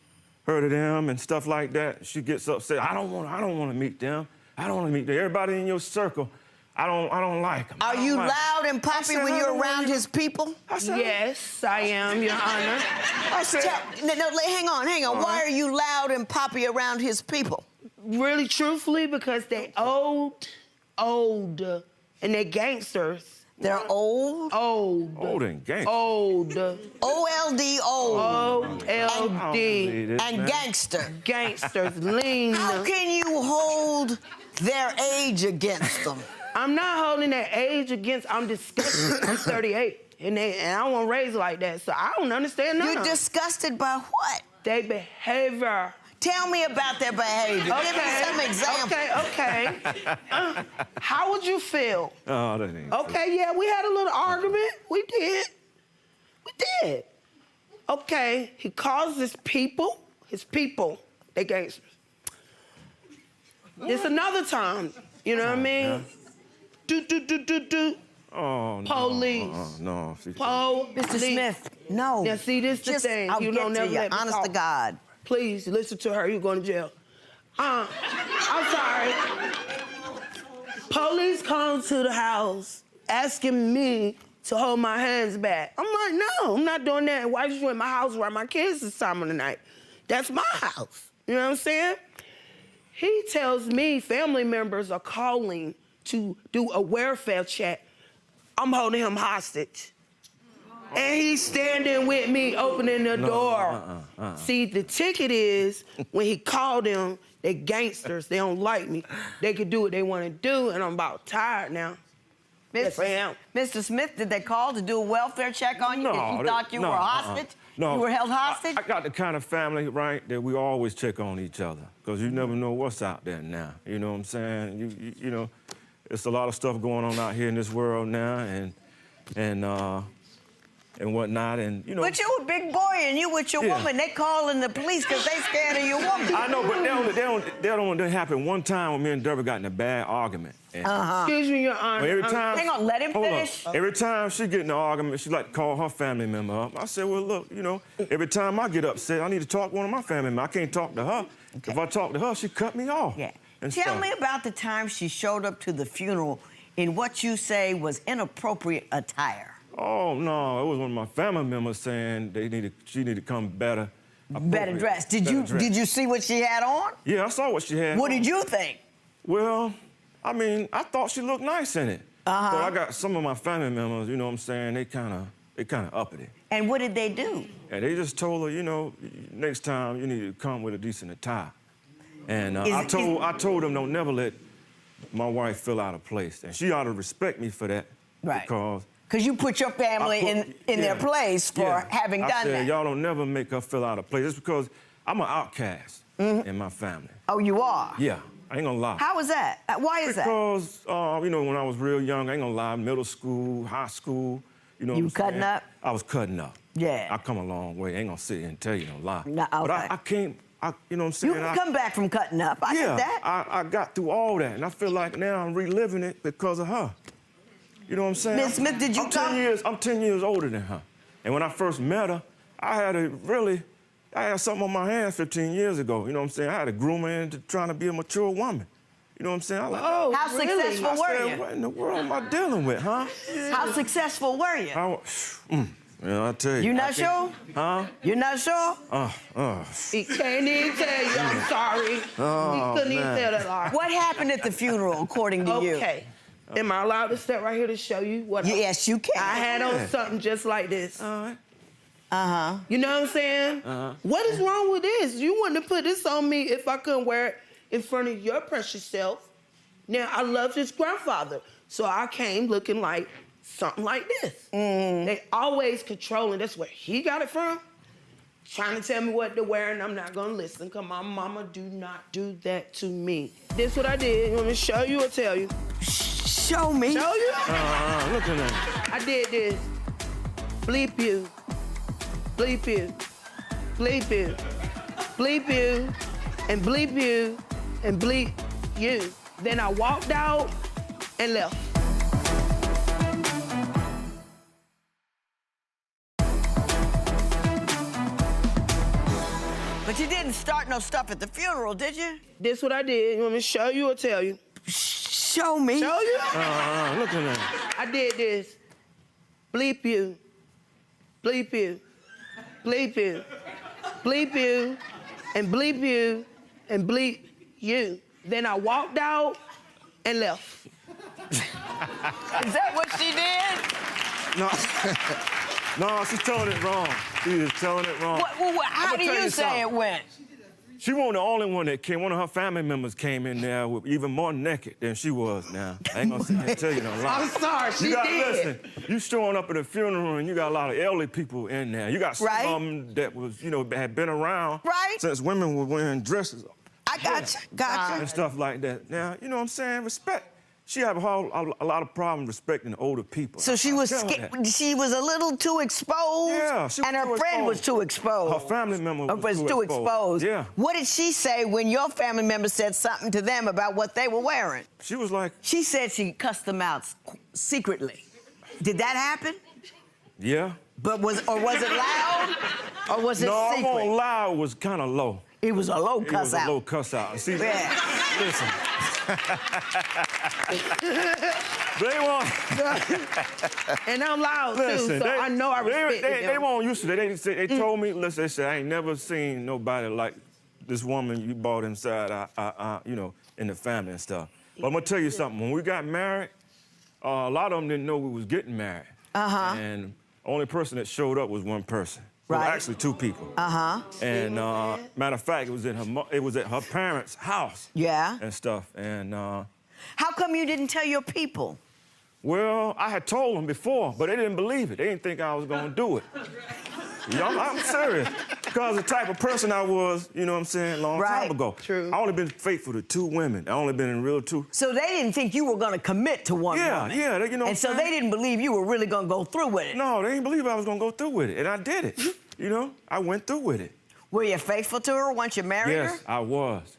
her to them and stuff like that. She gets upset. I don't want to meet them. I don't want to meet them. Everybody in your circle, I don't like them. Are you loud and poppy when you're around his people? Yes, I am, Your Honor. I said, hang on. Why are you loud and poppy around his people? Really, truthfully, because they old, and they gangsters. They're old? Old and gangster. Old. O-L-D, old. O-L-D. And gangster. Gangsters, lean. How can you hold their age against them? I'm not holding their age against, I'm disgusted. I'm 38, and I wasn't raised like that, so I don't understand none of You're it. disgusted by what? Their behavior. Tell me about their behavior. Give me some examples. Okay. How would you feel? Oh, that ain't Okay, yeah, we had a little argument. We did. Okay, he calls his people, they gangsters. It's another time, you know what I mean? Do. Oh, no. Police. No. Mr. Smith, no. Now, see, this the thing. I'll You get don't to never you, let me honest talk. to God. Please, listen to her. You're going to jail. I'm sorry. Police come to the house asking me to hold my hands back. I'm like, no, I'm not doing that. Why you in my house where my kids this time of the night? That's my house. You know what I'm saying? He tells me family members are calling to do a welfare check. I'm holding him hostage. And he's standing with me, opening the door. See, the ticket is, when he called them, they gangsters, they don't like me. They can do what they want to do, and I'm about tired now. Yes, I am. Mr. Smith, did they call to do a welfare check on you? No, If you thought you were hostage? No. You were held hostage? I got the kind of family, right, that we always check on each other, because you never know what's out there now. You know what I'm saying? You know, it's a lot of stuff going on out here in this world now, and whatnot, and you know. But you a big boy and you with your woman. They calling the police because they scared of your woman. I know, but that happened one time when me and Deborah got in a bad argument. Excuse me, Your Honor. Every time, hang on, let him finish. Every time she get in an argument, she like to call her family member up. I said, well, look, you know, every time I get upset, I need to talk to one of my family members. I can't talk to her. Okay. If I talk to her, she cut me off. Yeah. Tell me about the time she showed up to the funeral in what you say was inappropriate attire. Oh, no, it was one of my family members saying she needed to come better dressed. Did you see what she had on? Yeah, I saw what she had What on. did you think? Well, I mean, I thought she looked nice in it. But I got some of my family members, you know what I'm saying, they kind of uppity. And what did they do? And they just told her, you know, next time you need to come with a decent attire. And I told them don't never let my wife feel out of place. And she ought to respect me for that. Right. Because you put your family in their place for having done that. Y'all don't never make her feel out of place. It's because I'm an outcast in my family. Oh, you are? Yeah, I ain't gonna lie. How is that? Why is that? Because, you know, when I was real young, I ain't gonna lie, middle school, high school, you know. You were cutting up? I was cutting up. Yeah. I come a long way. I ain't gonna sit here and tell you no lie. No, okay. But I can't, you know what I'm saying? You can come back from cutting up. I get that. I got through all that, and I feel like now I'm reliving it because of her. You know what I'm saying? Ms. Smith, did you I'm 10 years older than her. And when I first met her, I had something on my hands 15 years ago. You know what I'm saying? I had to groom her into trying to be a mature woman. You know what I'm saying? Oh, how successful were you? What in the world am I dealing with, huh? How successful were you? Yeah, I tell you. You not sure? Huh? You're not sure? He can't even tell you. I'm sorry. He couldn't even tell that lie. What happened at the funeral, according to you? Okay. Am I allowed to step right here to show you what? Yes, you can. I had on something just like this. All right. You know what I'm saying? What is wrong with this? You wouldn't have put this on me if I couldn't wear it in front of your precious self. Now, I love his grandfather, so I came looking like something like this. They always controlling. That's where he got it from. Trying to tell me what to wear, and I'm not gonna listen, because my mama do not do that to me. This is what I did. You want me to show you or tell you? Show me. Show you? Look at that. I did this. Bleep you. Bleep you. Bleep you. Bleep you. And bleep you. And bleep you. Then I walked out and left. But you didn't start no stuff at the funeral, did you? This what I did. You want me to show you or tell you? Show me. Show you? Look at that. I did this. Bleep you. Bleep you. Bleep you. Bleep you. And bleep you. And bleep you. Then I walked out and left. Is that what she did? No, she's telling it wrong. She's telling it wrong. How do you say it went? She wasn't the only one that came. One of her family members came in there with even more naked than she was now. I ain't gonna sit here and tell you no lie. I'm sorry, she did. Listen, you showing up at a funeral and you got a lot of elderly people in there. You got some of them that was, had been around since women were wearing dresses. I gotcha. And stuff like that. Now, you know what I'm saying? Respect. She have a lot of problems respecting the older people. So she was she was a little too exposed? Yeah, she was and her too friend was too exposed. Her family member was too exposed. Yeah. What did she say when your family member said something to them about what they were wearing? She was like... She said she cussed them out secretly. Did that happen? Yeah. But was it loud? Or was it secret? No, I'm gonna lie, it was kind of low. It was a low cuss out. It was a low cuss out. See, listen. They want... And I'm loud, too, so I know I respect them. They weren't used to it. They told me, listen, they said, I ain't never seen nobody like this woman you brought inside, in the family and stuff. But I'm gonna tell you something. When we got married, a lot of them didn't know we was getting married. And the only person that showed up was one person. Well, actually, two people. And matter of fact, it was at her parents' house. Yeah. And stuff. And how come you didn't tell your people? Well, I had told them before, but they didn't believe it. They didn't think I was gonna do it. I'm serious. Because the type of person I was, you know what I'm saying, long time ago. True. I only been faithful to two women. I only been in real two. So they didn't think you were gonna commit to one woman. Yeah, you know. And so they didn't believe you were really gonna go through with it. No, they didn't believe I was gonna go through with it, and I did it. You know, I went through with it. Were you faithful to her once you married her? Yes, I was.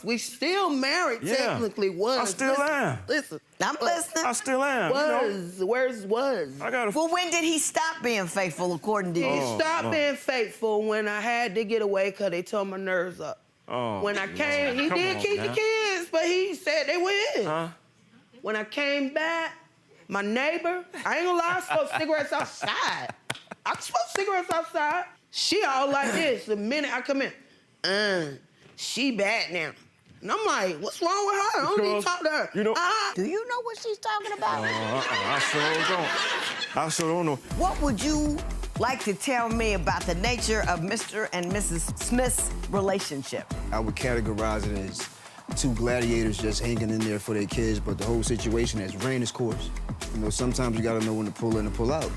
We still married, technically. I still am. Listen. I'm listening. I still am. Where's was? Well, when did he stop being faithful, according to you? He stopped being faithful when I had to get away because they tore my nerves up. When I came, he did keep the kids, but he said they were in. When I came back, my neighbor, I ain't gonna lie, I smoked cigarettes outside. I smoked cigarettes outside. She all like this. The minute I come in, she bad now. And I'm like, what's wrong with her? I don't need to talk to her. Do you know what she's talking about? I sure don't know. What would you like to tell me about the nature of Mr. and Mrs. Smith's relationship? I would categorize it as two gladiators just hanging in there for their kids, but the whole situation has ran its course. You know, sometimes you gotta know when to pull in and pull out.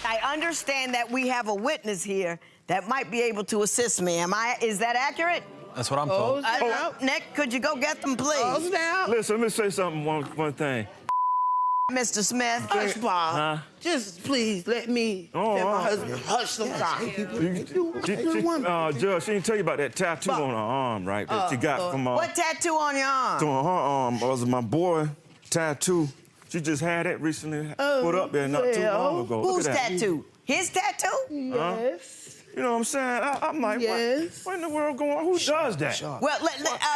I understand that we have a witness here that might be able to assist me. Is that accurate? That's what I'm told. Nick, could you go get them, please? Listen, let me say something, one thing. Mr. Smith. Hush, Bob. Just please let me tell my husband hush sometimes. Judge, she didn't tell you about that tattoo on her arm, right? That she got from what tattoo on your arm? On her arm was my boy tattoo. She just had it recently put up there not too long ago. Whose tattoo? His tattoo? Yes. You know what I'm saying? I'm like, what in the world going on? Who does that? Well,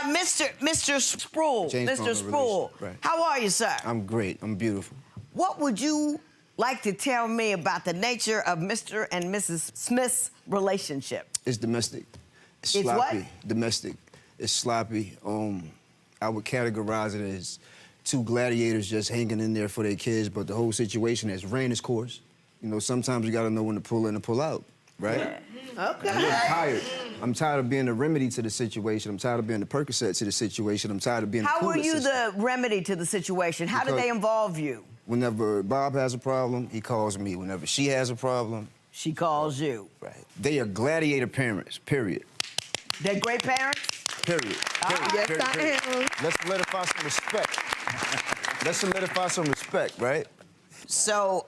Mr. Sproul. Mr. Sproul. Right. How are you, sir? I'm great. I'm beautiful. What would you like to tell me about the nature of Mr. and Mrs. Smith's relationship? It's domestic. It's sloppy. What? Domestic. It's sloppy. I would categorize it as two gladiators just hanging in there for their kids, but the whole situation has ran its course. You know, sometimes you gotta know when to pull in and pull out, right? Okay. I'm tired. I'm tired of being the remedy to the situation. I'm tired of being the Percocet to the situation. I'm tired of being the How were you system. the remedy to the situation? How did they involve you? Whenever Bob has a problem, he calls me. Whenever she has a problem, she calls you. Right. They are gladiator parents, period. They're great parents? Period. Yes, I am. Let's solidify some respect. Let's solidify some respect, right? So,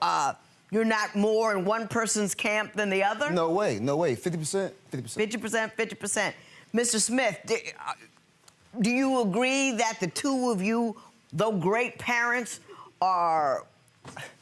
you're not more in one person's camp than the other? No way, no way. 50%? 50%. 50%, 50%. Mr. Smith, do you agree that the two of you, though great parents, are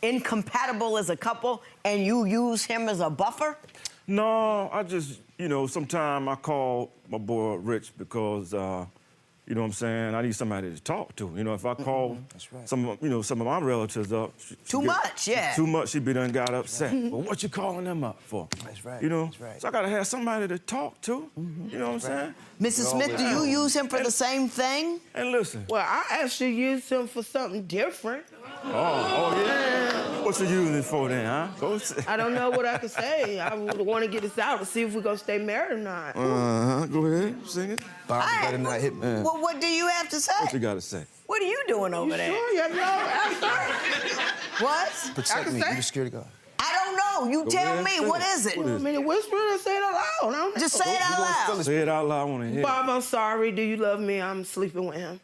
incompatible as a couple and you use him as a buffer? No, I just, you know, sometimes I call my boy Rich because, you know what I'm saying, I need somebody to talk to. You know, if I call some of my relatives up. Too much, yeah. Too much, she be done got upset. Well, what you calling them up for? That's right. You know? That's right. So I gotta have somebody to talk to. You know what I'm saying? Mrs. Smith, do you use him for the same thing? And listen. Well, I actually used him for something different. Oh, yeah? What you using it for then, huh? Go say. I don't know what I could say. I would want to get this out to see if we're going to stay married or not. Go ahead, sing it. Bobby better not hit me. Well, what do you have to say? What you gotta say? What are you doing over there? Sure, you have no answer? What? Protect me. say- You the security guard. I don't know. You tell ahead, me. say What it. is it? What I mean, whisper it and say it out loud. I don't know. Just say it out loud. Say it out loud, I wanna hear it. Bob, I'm sorry. Do you love me? I'm sleeping with him.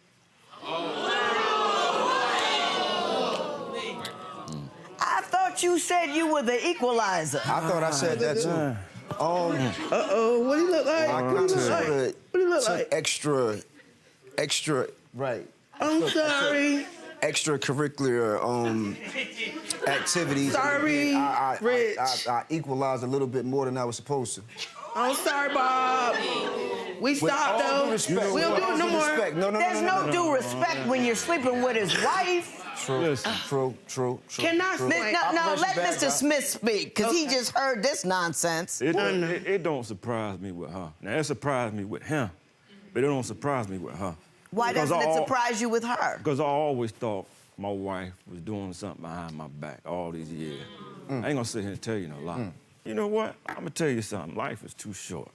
I thought you said you were the equalizer. I thought I said that too. Uh-oh, what do you look like? I What do kind you of look like? sort of What do you look took like? extra, right. I'm sorry. Extracurricular activities. Sorry, Rich. I equalized a little bit more than I was supposed to. I'm sorry, Bob. We With stopped, all due though. respect, We don't with do all it no due more. respect. No, There's no due respect when you're sleeping with his wife. True. Can I true. Wait, No, let bad Mr. guy. Smith speak, because he just heard this nonsense. It don't surprise me with her. Now, it surprised me with him, but it don't surprise me with her. Why Because doesn't it I- surprise you with her? Because I always thought my wife was doing something behind my back all these years. I ain't gonna sit here and tell you no lie. You know what? I'm gonna tell you something. Life is too short.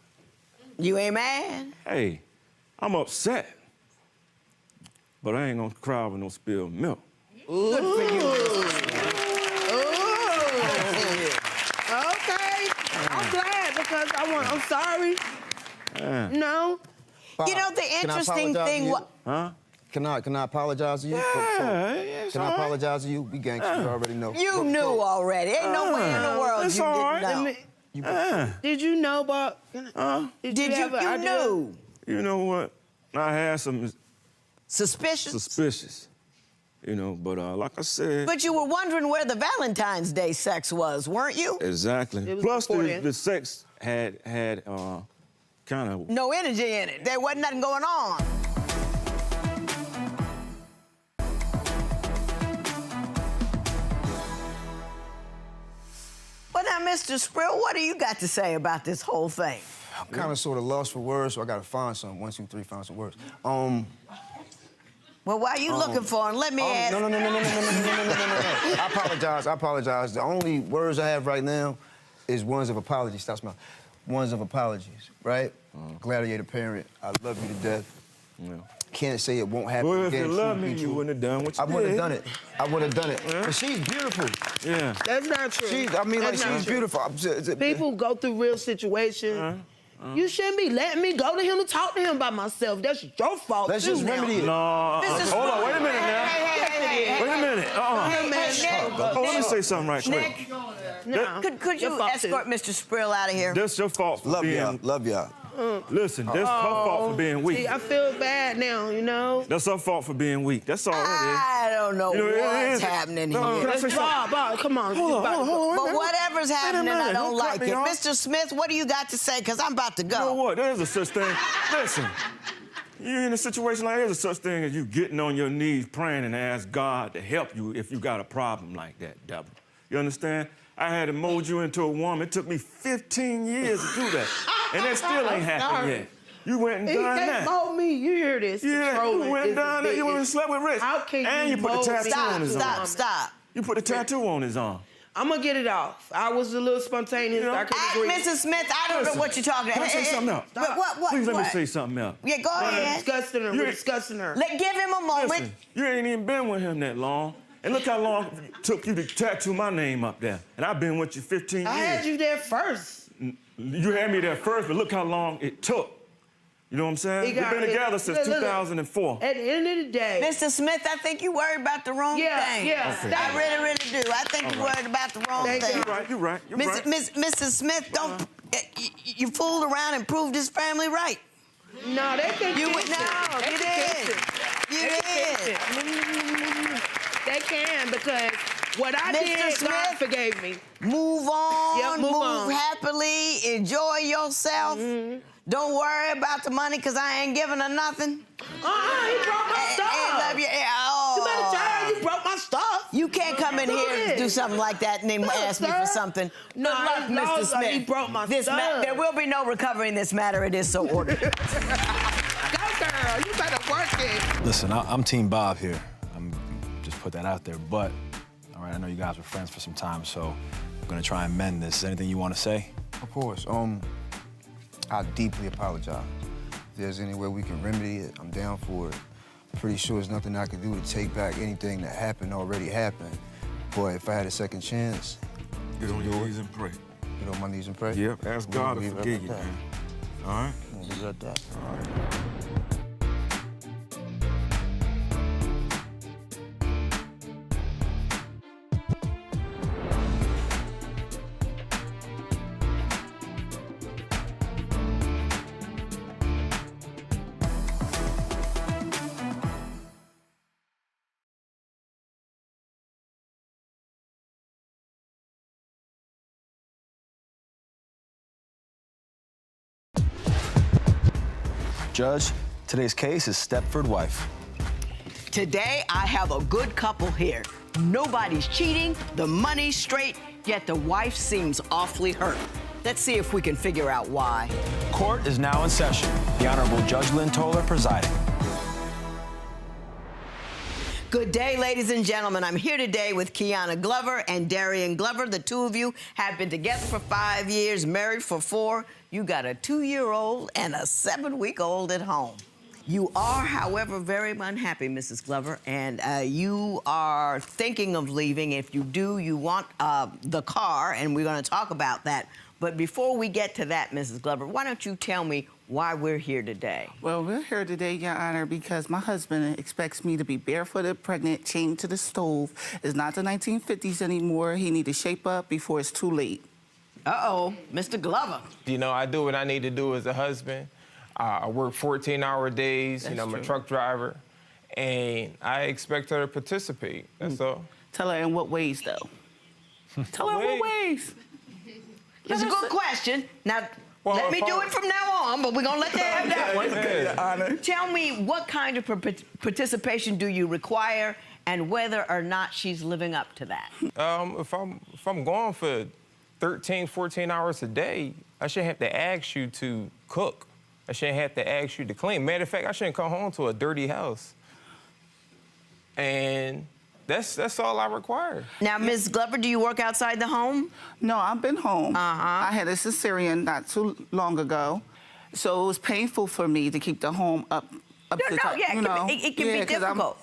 You ain't mad? Hey, I'm upset, but I ain't gonna cry with no spilled milk. Good for you. Okay. I'm glad because I'm sorry. No. You know, the Can I interesting apologize thing to you? was... Huh? Can I apologize to you? It's Can I all right. apologize to you? We gangsters, you already know. You knew already. Ain't no way in the world It's you all didn't right. know. Did you know, Bob? Did you? have an You idea? knew. You know what? I had some Suspicious? suspicious, you know, but like I said. But you were wondering where the Valentine's Day sex was, weren't you? Exactly. It was Plus, before then. the sex had kind of. No energy in it. There wasn't nothing going on. Well, now, Mr. Sprill, what do you got to say about this whole thing? I'm kind of sort of lost for words, so I gotta find some. 1, 2, 3, find some words. Well, why are you looking for him? Let me ask. No. I apologize. The only words I have right now is ones of apology. Stop smiling. Ones of apologies, right? Gladiator parent, I love you to death. Yeah. Can't say it won't happen Well, if again. you love Truth me, be you true. wouldn't have done what you I did. would have done it. I would have done it. But she's beautiful. Yeah. That's not true. She's That's beautiful. People go through real situations. You shouldn't be letting me go to him to talk to him by myself. That's your fault. Let's too just now. remedy it. No. This is- Hold on. Wait a minute now. Hey, Wait a minute. Hey, Nick, Oh, let me say something right quick. Nick, No. could Your you fault, escort Mr. Sprill out of here? That's your fault for Love being. y'all. Love y'all. Listen, that's her fault for being weak. See, I feel bad now, you know? That's her fault for being weak. That's all it is. I don't know You know, it what's is- happening No, here. can I say something? Bob, come on. Hold on. But whatever's happening, I minute, don't don't cut like me it. off. Mr. Smith, what do you got to say? Because I'm about to You know go. what? There's a such thing. Listen, you're in a situation like there's a such thing as you getting on your knees praying and ask God to help you if you got a problem like that, Deborah. You understand? I had to mold you into a woman. It took me 15 years to do that. And that still ain't happened yet. You went and He done can't that. mold me. You hear this? Yeah, Trolling you went is and done the that. You went and biggest- slept with Rich. How can and you put the mold tattoo me? on his arm. Stop. You put the tattoo on his arm. I'm gonna get it off. I was a little spontaneous. You know, I couldn't agree. Mrs. Smith, I don't know Listen, what you're talking about. Can I say something else? But what? Please let me what? say something else. Yeah, go We're ahead. discussing her. We're discussing her. Give him a moment. Listen, you ain't even been with him that long. And look how long it took you to tattoo my name up there. And I've been with you 15 years. I had you there first. You had me there first, but look how long it took. You know what I'm saying? He We've got been it. together since Look, look. 2004. At the end of the day, Mr. Smith, I think you worried about the wrong thing. yeah. Okay. I really, really do. I think you worried about the wrong Thank thing. you. You're right. Mr. Smith, don't. You fooled around and proved his family right. No, they can You fix no, it. you They can fix did. it. You They can did. fix it. They can, because what I Mr. did, God Smith? forgave me. Move on. Yep, move on. happily. Enjoy yourself. Don't worry about the money, because I ain't giving her nothing. He broke my stuff. Love you. Oh. You better tell her you broke my stuff. You can't come in Go here and ahead. do something like that and then No, ask me sir. for something. No, Good luck, his laws Mr. are Smith. he broke my This stuff. there will be no recovering this matter. It is so ordered. Go, girl. You better work it. Listen, I'm Team Bob here. I'm just put that out there, but all right, I know you guys were friends for some time, so I'm gonna try and mend this. Is there anything you want to say? Of course. I deeply apologize. If there's any way we can remedy it, I'm down for it. Pretty sure there's nothing I can do to take back anything that already happened. But if I had a second chance, Get on your knees and pray. get on my knees and pray. Yep, ask We'll God to leave it forgive at you, that. man. All right? We'll leave it at that. All right. Judge, today's case is Stepford wife. Today, I have a good couple here. Nobody's cheating, the money's straight, yet the wife seems awfully hurt. Let's see if we can figure out why. Court is now in session. The Honorable Judge Lynn Toler presiding. Good day, ladies and gentlemen. I'm here today with Kiana Glover and Darian Glover. The two of you have been together for 5 years, married for 4. You got a 2-year-old and a 7-week-old at home. You are, however, very unhappy, Mrs. Glover, and you are thinking of leaving. If you do, you want the car, and we're going to talk about that. But before we get to that, Mrs. Glover, why don't you tell me why we're here today? Well, we're here today, Your Honor, because my husband expects me to be barefooted, pregnant, chained to the stove. It's not the 1950s anymore. He need to shape up before it's too late. Uh-oh, Mr. Glover. You know, I do what I need to do as a husband. I work 14-hour days. That's I'm a true. truck driver, and I expect her to participate. That's all. Tell her in what ways, though. Tell her in what ways. That's a good question. Now, Well, let me if do I- it from now on, but we're going to let that have that one. Okay, Your Honor. Tell me, what kind of participation do you require, and whether or not she's living up to that? If I'm gone for 13, 14 hours a day, I shouldn't have to ask you to cook. I shouldn't have to ask you to clean. Matter of fact, I shouldn't come home to a dirty house. And that's all I require. Now, Ms. Glover, do you work outside the home? No, I've been home. Uh-huh. I had a cesarean not too long ago, so it was painful for me to keep the home up No, to no, top, yeah, it can be 'cause difficult.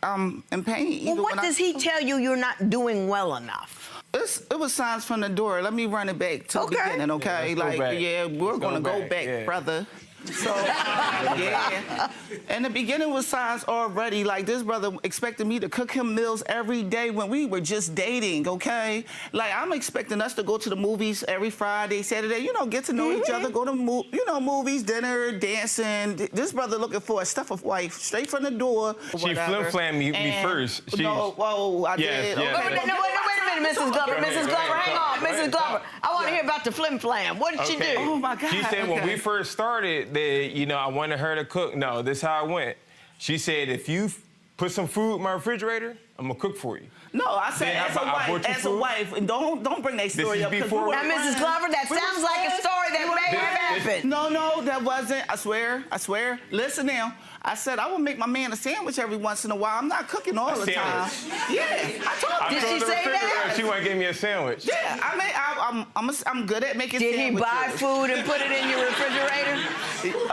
I'm in pain. Well, even what when does he tell you you're not doing well enough? It was signs from the door. Let me run it back to the beginning, okay? Yeah, let's go back. We're Let's gonna go go back, back, yeah. brother. So, yeah. In the beginning was signs already. Like, this brother expected me to cook him meals every day when we were just dating, okay? Like, I'm expecting us to go to the movies every Friday, Saturday, get to know each other, go to, movies, dinner, dancing. This brother looking for a stuffer wife straight from the door. She flim-flammed me first. I Yes, did. yes. Okay, Wait a minute, Mrs. Glover. Mrs. Glover, hang on. Mrs. Glover, I want to hear about the flim-flam. What did she do? Oh, my God. She said when okay. we first started that, I wanted her to cook. No, this is how it went. She said, if you put some food in my refrigerator, I'm gonna cook for you. No, I said Then I bought you as a food. wife, and don't bring that story is up. 'cause before- we were Now, Mrs. friends. Glover, that We were sounds like a friends. story that We were may have friends. happened. No, that wasn't. I swear. Listen now. I said I would make my man a sandwich every once in a while. I'm not cooking all the time. Yeah, I told Did you. she say that? She wanna give me a sandwich. Yeah, I'm good at making Did he sandwiches. buy food and put it in your refrigerator?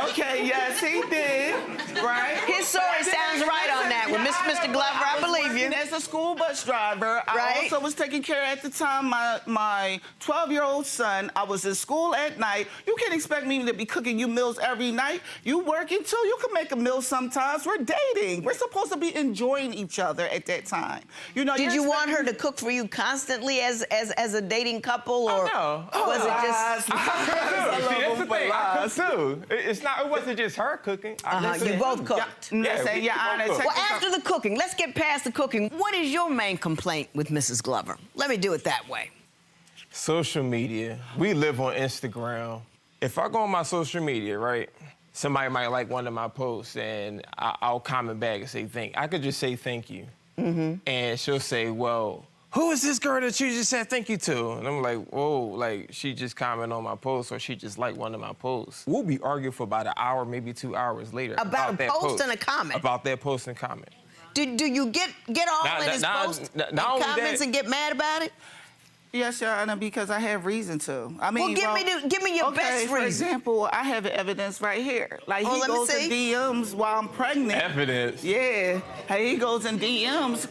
Okay, yes, he did. Right? His story sounds right on that Well, Mr. Glover, I believe you. As a school bus driver, I also was taking care at the time my 12-year-old son. I was in school at night. You can't expect me to be cooking you meals every night. You working too. You can make a meal sometimes. We're dating. We're supposed to be enjoying each other at that time. You know. Did you want her to cook for you constantly as a dating couple, or was it just? That's the thing. I cook too. It wasn't just her cooking. You both cooked. Well, after the cooking, let's get past the cooking. What is your main complaint with Mrs. Glover? Let me do it that way. Social media. We live on Instagram. If I go on my social media, right, somebody might like one of my posts, and I'll comment back and say I could just say thank you. And she'll say, well, who is this girl that you just said thank you to? And I'm like, whoa, like, she just commented on my post, or she just liked one of my posts. We'll be arguing for about an hour, maybe 2 hours later. About a post and a comment? About that post and comment. Do you get all in his posts and comments and get mad about it? Yes, Your Honor, because I have reason to. I mean, give me your best reason. For example, I have evidence right here. Like, he goes in DMs while I'm pregnant. Evidence? Yeah. Hey, he goes in DMs,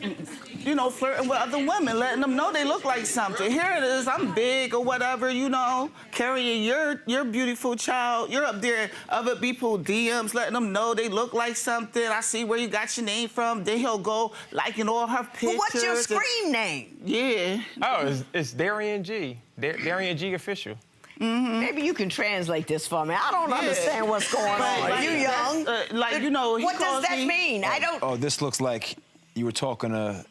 you know, flirting with other women, letting them know they look like something. Here it is, I'm big or whatever, you know, carrying your beautiful child. You're up there, other people DMs, letting them know they look like something. I see where you got your name from. Then he'll go liking all her pictures. Well, what's your screen name? Yeah. Oh, it's Darian G. Darian G official. Maybe you can translate this for me. I don't understand what's going on. You young. You know, what does that mean? I don't. Oh, this looks like you were talking to.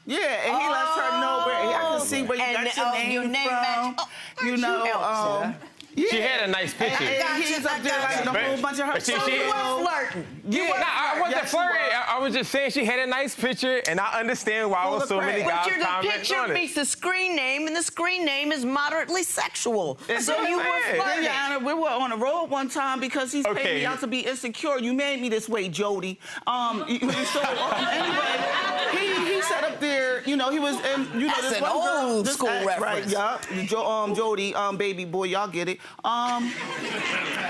Yeah, and he lets her know where. I can see where you got your name from. You know. She had a nice picture. He's up there like a whole bunch of her. So you were flirting. I wasn't flirting. I was just saying she had a nice picture, and I understand why was so many guys commenting on it. The picture meets the screen name, and the screen name is moderately sexual. So you were flirting. Your Honor, we were on the road one time because he's paid me out to be insecure. You made me this way, Jody. Anyway, he sat up there. You know, he was in. You know, that's an old school reference, right? Yeah, Jody, baby boy, y'all get it.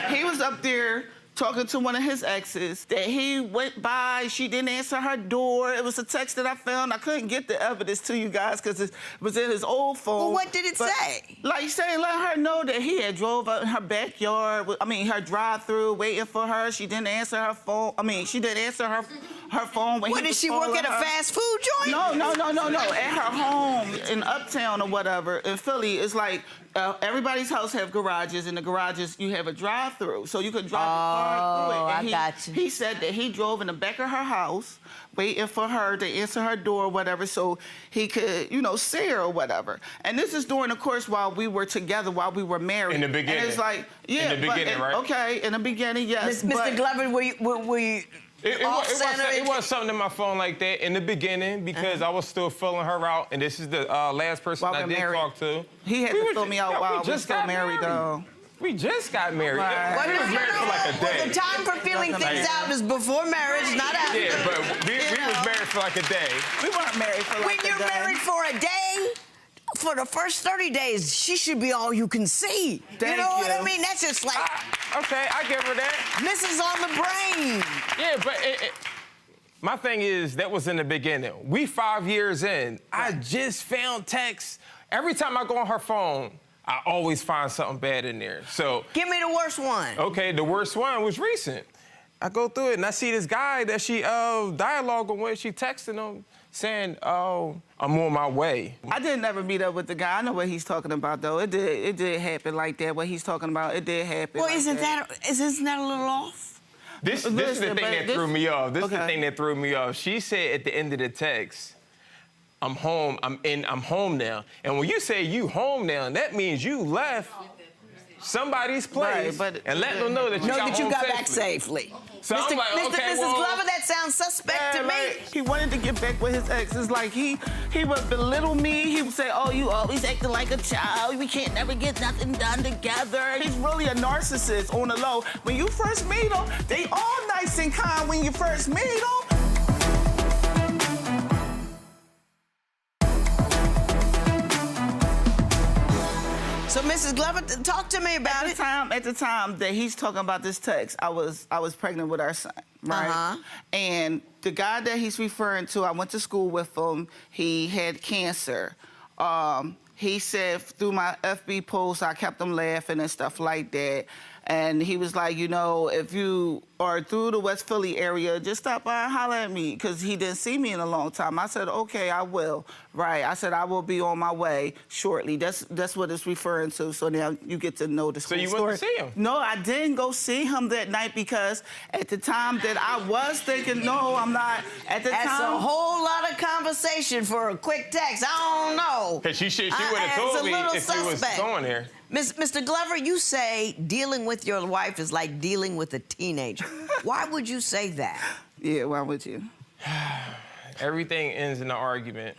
He was up there talking to one of his exes that he went by. She didn't answer her door. It was a text that I found. I couldn't get the evidence to you guys because it was in his old phone. Well, what did it say? Like saying, let her know that he had drove out in her backyard. Her drive-through, waiting for her. She didn't answer her phone. She didn't answer her phone when What, did she work at a fast food joint? No. At her home in Uptown or whatever in Philly, it's like everybody's house have garages. In the garages, you have a drive-through, so you could drive the car through it. And I got you. He said that he drove in the back of her house, waiting for her to answer her door or whatever, so he could, see her or whatever. And this is during the course while we were together, while we were married. In the beginning. And it's like, yeah. In the beginning, right? Okay, in the beginning, yes. Mr. Glover, were you It wasn't something in my phone like that in the beginning because I was still filling her out, and this is the last person I did talk to. He had to fill me out while we still married, though. We just got married. Right. We was married for like a day. Well, the time for filling things out is before marriage, not after. Yeah, but we was married for like a day. We weren't married for like a day. When you're married for a day, for the first 30 days, she should be all you can see. Thank you know what I you. mean? That's just like... Okay, I give her that. Mrs. on the brain. Yeah, but my thing is, that was in the beginning. We 5 years in. I just found texts. Every time I go on her phone, I always find something bad in there. So give me the worst one. Okay, the worst one was recent. I go through it and I see this guy that she dialoguing with. She texting him saying, "Oh, I'm on my way." I didn't ever meet up with the guy. I know what he's talking about though. It did happen like that. What he's talking about, it did happen. Well, like isn't that a little off? This is the thing that threw me off. This is the thing that threw me off. She said at the end of the text, "I'm home. I'm home now." And when you say you home now, that means you left somebody's place and let them know that you got back safely. So I'm like, okay, Mrs. Glover, that sounds suspect to me. He wanted to get back with his ex. It's like he would belittle me. He would say, "Oh, you always acting like a child. We can't never get nothing done together." He's really a narcissist on the low. When you first meet him, they all nice and kind when you first meet him. So, Mrs. Glover, talk to me about it. At the time that he's talking about this text, I was pregnant with our son, right? And the guy that he's referring to, I went to school with him. He had cancer. He said through my FB posts, I kept him laughing and stuff like that. And he was like, you know, if you are through the West Philly area, just stop by and holler at me, because he didn't see me in a long time. I said, okay, I will. Right. I said, I will be on my way shortly. That's what it's referring to. So now you get to know the story. So you went to see him? No, I didn't go see him that night, because at the time that I was thinking, no, I'm not. At the That's time, a whole lot of conversation for a quick text. I don't know. Because she would have told me if she was going there. Mr. Glover, you say dealing with your wife is like dealing with a teenager. Why would you say that? Yeah, why would you? Everything ends in an argument.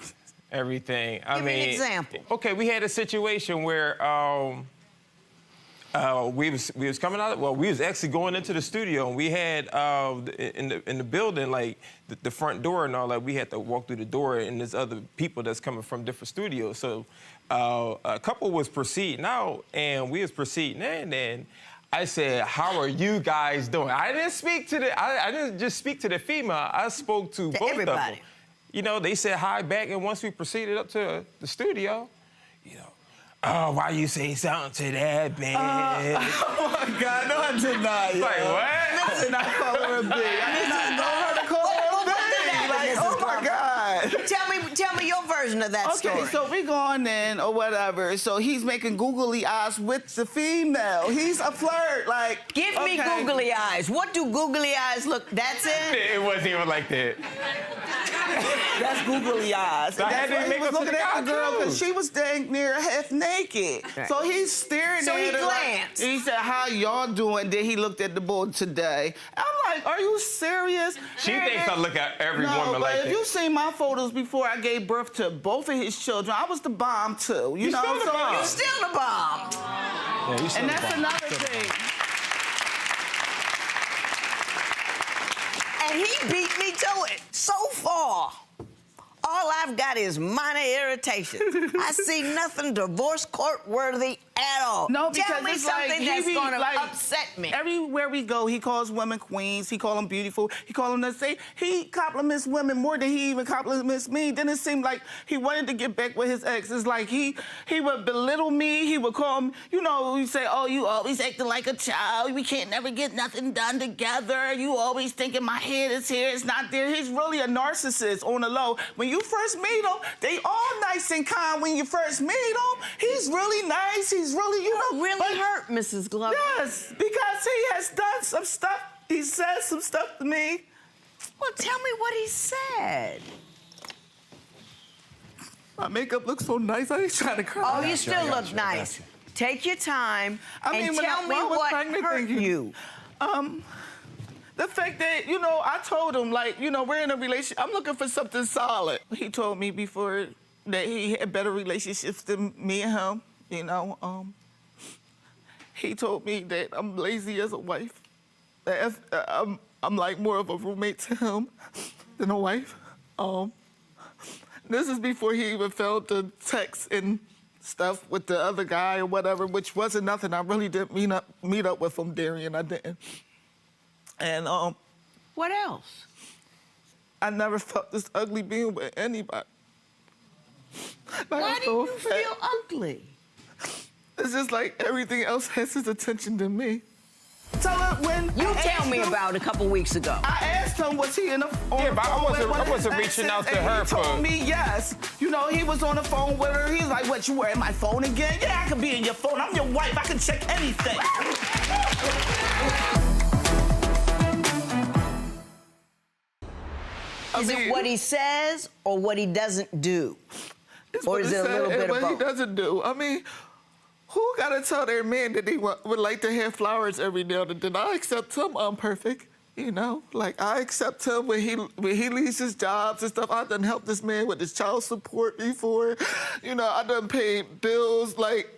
Everything. Give me an example. Okay, we had a situation where we was coming out. Well, we was actually going into the studio, and we had in the building, like the front door and all that. We had to walk through the door, and there's other people that's coming from different studios. So a couple was proceeding out, and we was proceeding in, and I said, "How are you guys doing?" I didn't speak to I didn't just speak to the female. I spoke to both everybody. of them. You know, they said hi back, and once we proceeded up to the studio, you know, oh, why you say something to that bitch? Oh my God, no, I did not. Like, what? I did not call her a bitch. I did not know her to call her a bitch. Like, oh my God. Tell me your version of that story. Okay, so we going in or whatever. So he's making googly eyes with the female. He's a flirt, like. Give me googly eyes. What do googly eyes look? That's it. It wasn't even like that. That's googly eyes. So I had to he make was up to looking the at the girl guy, because too. she was dang near half naked. Right. So he's staring So at he her. glanced. He said, "How y'all doing?" Then he looked at the board today. I'm like, "Are you serious?" She thinks I look at every No, woman but like if that. you seen my photos before I gave birth to both of his children, I was the bomb too. You know, still the bomb. You're still the bomb. Yeah, you still and the that's bomb. another thing. And he beat me to it so far. All I've got is minor irritation. I see nothing divorce court worthy at all. No, because tell me it's something like, that's he be, gonna like, upset me. Everywhere we go, he calls women queens. He call them beautiful. He call them he compliments women more than he even compliments me. Then it seemed like he wanted to get back with his ex. It's like he would belittle me. He would call him, you know, you say, "Oh, you always acting like a child. We can't never get nothing done together. You always thinking my head is here, it's not there." He's really a narcissist on the low. When you first meet him, they all nice and kind when you first meet him. He's really nice. He's really, you know. Really hurt, Mrs. Glover. Yes, because he has done some stuff. He said some stuff to me. Well, tell me what he said. My makeup looks so nice. I ain't trying to cry. Oh, you still look nice. Take your time and tell me what hurt you. The fact that, you know, I told him, like, you know, we're in a relationship. I'm looking for something solid. He told me before that he had better relationships than me and him, you know. He told me that I'm lazy as a wife. That if, I'm like more of a roommate to him than a wife. This is before he even felt the text and stuff with the other guy or whatever, which wasn't nothing. I really didn't meet up with him, Darian. I didn't. And what else? I never felt this ugly being with anybody. Like, Why do you feel ugly? It's just like everything else has his attention to me. Tell her when you tell me about a couple weeks ago. I asked him, was he in the phone? Yeah, but I wasn't reaching out to her for. He told me yes. You know, he was on the phone with her. He's like, "What, you were in my phone again?" Yeah, I could be in your phone. I'm your wife. I can check anything. Is it what he says or what he doesn't do? Or is it a little bit of both? What he doesn't do. I mean, who gotta tell their man that they would like to have flowers every now and then? I accept him. I'm perfect. You know, like I accept him when he leaves his jobs and stuff. I done helped this man with his child support before. You know, I done paid bills. Like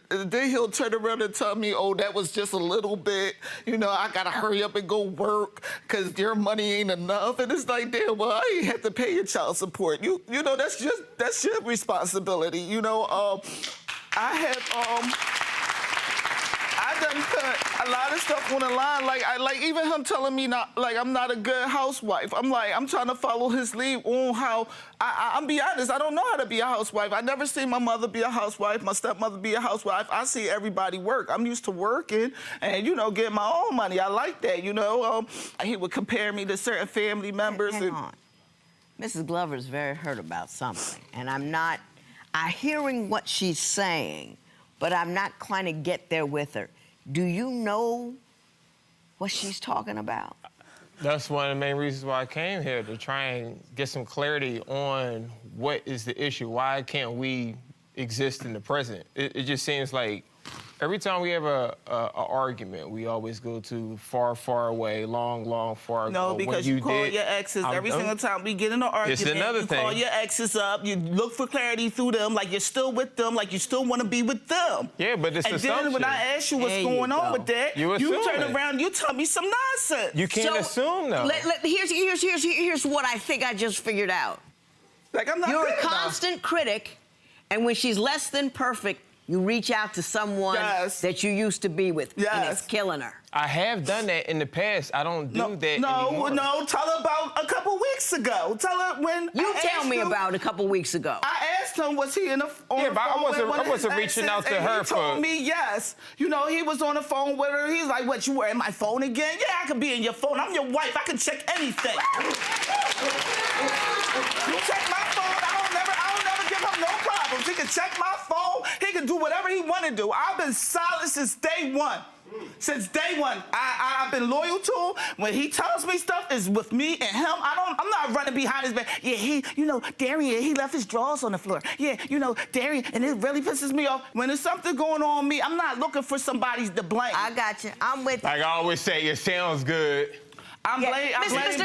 then he'll turn around and tell me, "Oh, that was just a little bit. You know, I gotta hurry up and go work because your money ain't enough." And it's like, damn, well, I ain't have to pay your child support. You know, that's your responsibility. You know, I done put a lot of stuff on the line. Like even him telling me I'm not a good housewife. I'm trying to follow his lead on how I'm be honest, I don't know how to be a housewife. I never seen my mother be a housewife, my stepmother be a housewife. I see everybody work. I'm used to working and, getting my own money. I like that, He would compare me to certain family members. Hang on. Mrs. Glover's very hurt about something, and I'm hearing what she's saying, but I'm not trying to get there with her. Do you know what she's talking about? That's one of the main reasons why I came here, to try and get some clarity on what is the issue. Why can't we exist in the present? It just seems like every time we have a argument, we always go to far, far away, long, far ago. No, because you call your exes every single time we get in an argument. It's another thing. You call your exes up, you look for clarity through them, like you're still with them, like you still want to be with them. Yeah, but it's assumption. And then when I ask you what's going on with that, you turn around, you tell me some nonsense. You can't assume, though. Here's what I think I just figured out. Like, I'm not You're a constant critic, and when she's less than perfect, you reach out to someone that you used to be with, and it's killing her. I have done that in the past. I don't do that anymore. No, tell her about a couple weeks ago. Tell her when tell me about a couple weeks ago. I asked him, was he on the phone? Yeah, but I wasn't reaching out to her for... He told me yes. He was on the phone with her. He's like, what, you were in my phone again? Yeah, I could be in your phone. I'm your wife. I can check anything. You check my phone. I don't never give him no problems. He can check my phone. He can do whatever he want to do. I've been solid since day one. Since day one, I've been loyal to him. When he tells me stuff, it's with me and him. I'm not running behind his back. Yeah, Darian, he left his drawers on the floor. Yeah, Darian, and it really pisses me off. When there's something going on with me, I'm not looking for somebody to blame. I got you. I'm with you. Like I always say, it sounds good. Mr.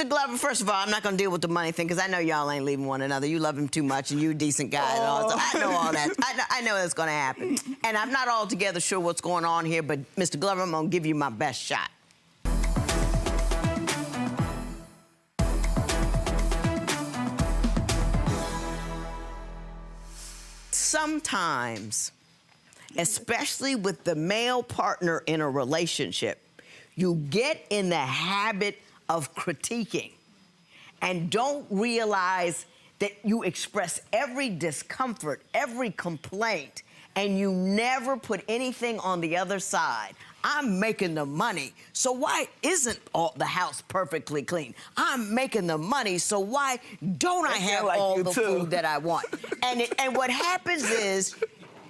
Glover, first of all, I'm not going to deal with the money thing because I know y'all ain't leaving one another. You love him too much and you a decent guy and all. So I know all that. I know that's going to happen. And I'm not altogether sure what's going on here, but Mr. Glover, I'm going to give you my best shot. Sometimes, especially with the male partner in a relationship, you get in the habit of critiquing and don't realize that you express every discomfort, every complaint, and you never put anything on the other side. I'm making the money, so why isn't the house perfectly clean? I'm making the money, so why don't I have all the food that I want? And what happens is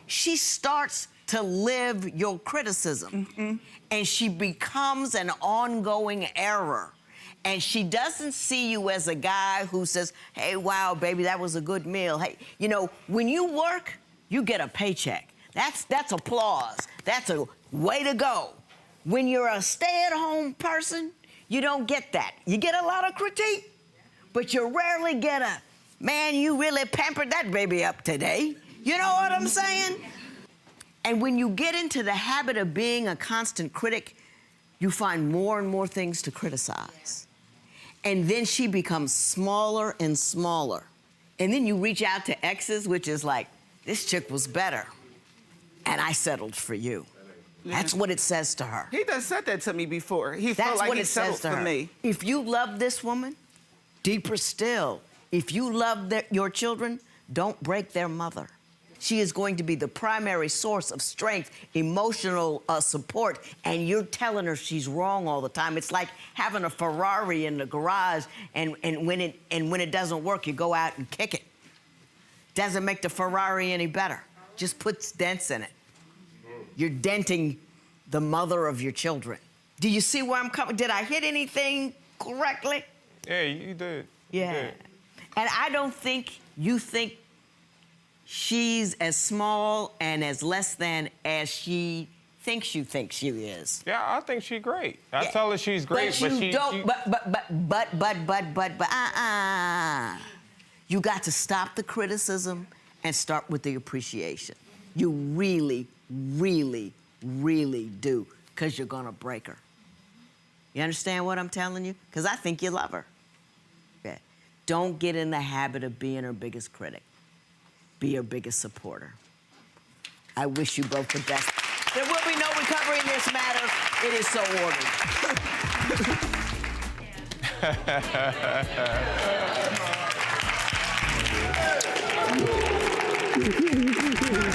she starts to live your criticism, and she becomes an ongoing error. And she doesn't see you as a guy who says, hey, wow, baby, that was a good meal. Hey, when you work, you get a paycheck. That's applause. That's a way to go. When you're a stay-at-home person, you don't get that. You get a lot of critique, but you rarely get a, man, you really pampered that baby up today. You know what I'm saying? And when you get into the habit of being a constant critic, you find more and more things to criticize. And then she becomes smaller and smaller. And then you reach out to exes, which is like, this chick was better, and I settled for you. Yeah. That's what it says to her. He done said that to me before. He felt like he settled for me. If you love this woman, deeper still, if you love your children, don't break their mother. She is going to be the primary source of strength, emotional support, and you're telling her she's wrong all the time. It's like having a Ferrari in the garage, and when it doesn't work, you go out and kick it. Doesn't make the Ferrari any better. Just puts dents in it. You're denting the mother of your children. Do you see where I'm coming? Did I hit anything correctly? Yeah, you did. Yeah. You did. And I don't think you think she's as small and as less than as she thinks you think she is. Yeah, I think she's great. I tell her she's great, but you don't. You got to stop the criticism and start with the appreciation. You really, really, really do, because you're gonna break her. You understand what I'm telling you? Because I think you love her. Okay. Don't get in the habit of being her biggest critic. be your biggest supporter. I wish you both the best. There will be no recovery in this matter. It is so ordered.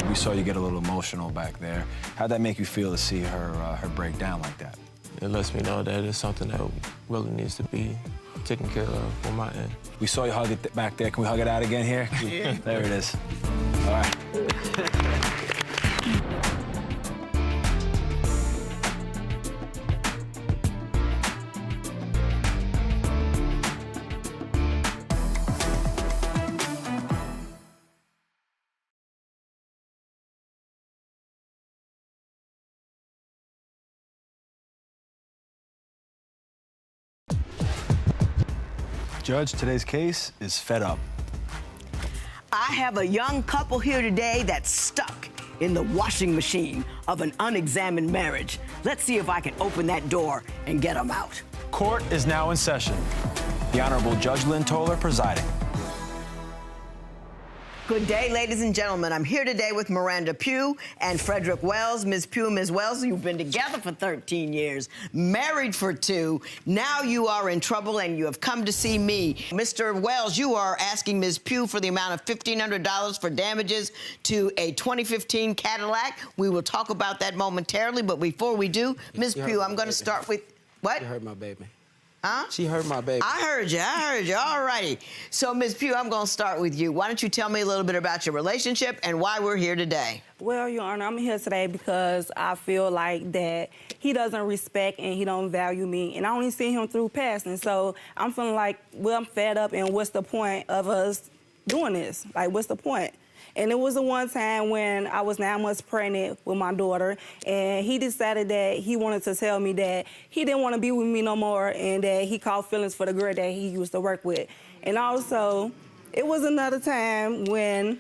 We saw you get a little emotional back there. How'd that make you feel to see her break down like that? It lets me know that it's something that really needs to be taken care of on my end. We saw you hug it back there. Can we hug it out again here? Yeah. There it is. All right. Judge, today's case is fed up. I have a young couple here today that's stuck in the washing machine of an unexamined marriage. Let's see if I can open that door and get them out. Court is now in session. The Honorable Judge Lynn Toler presiding. Good day, ladies and gentlemen. I'm here today with Miranda Pugh and Frederick Wells. Ms. Pugh, Ms. Wells, you've been together for 13 years, married for 2. Now you are in trouble and you have come to see me. Mr. Wells, you are asking Ms. Pugh for the amount of $1,500 for damages to a 2015 Cadillac. We will talk about that momentarily, but before we do, Ms. Pugh, I'm going to start with, what? You heard my baby. Huh? She heard my baby. I heard you. All righty. So, Ms. Pugh, I'm going to start with you. Why don't you tell me a little bit about your relationship and why we're here today? Well, Your Honor, I'm here today because I feel like that he doesn't respect and he don't value me. And I only see him through passing. So I'm feeling like, well, I'm fed up, and what's the point of us doing this? Like, what's the point? And it was the one time when I was 9 months pregnant with my daughter, and he decided that he wanted to tell me that he didn't want to be with me no more, and that he caught feelings for the girl that he used to work with. And also, it was another time when,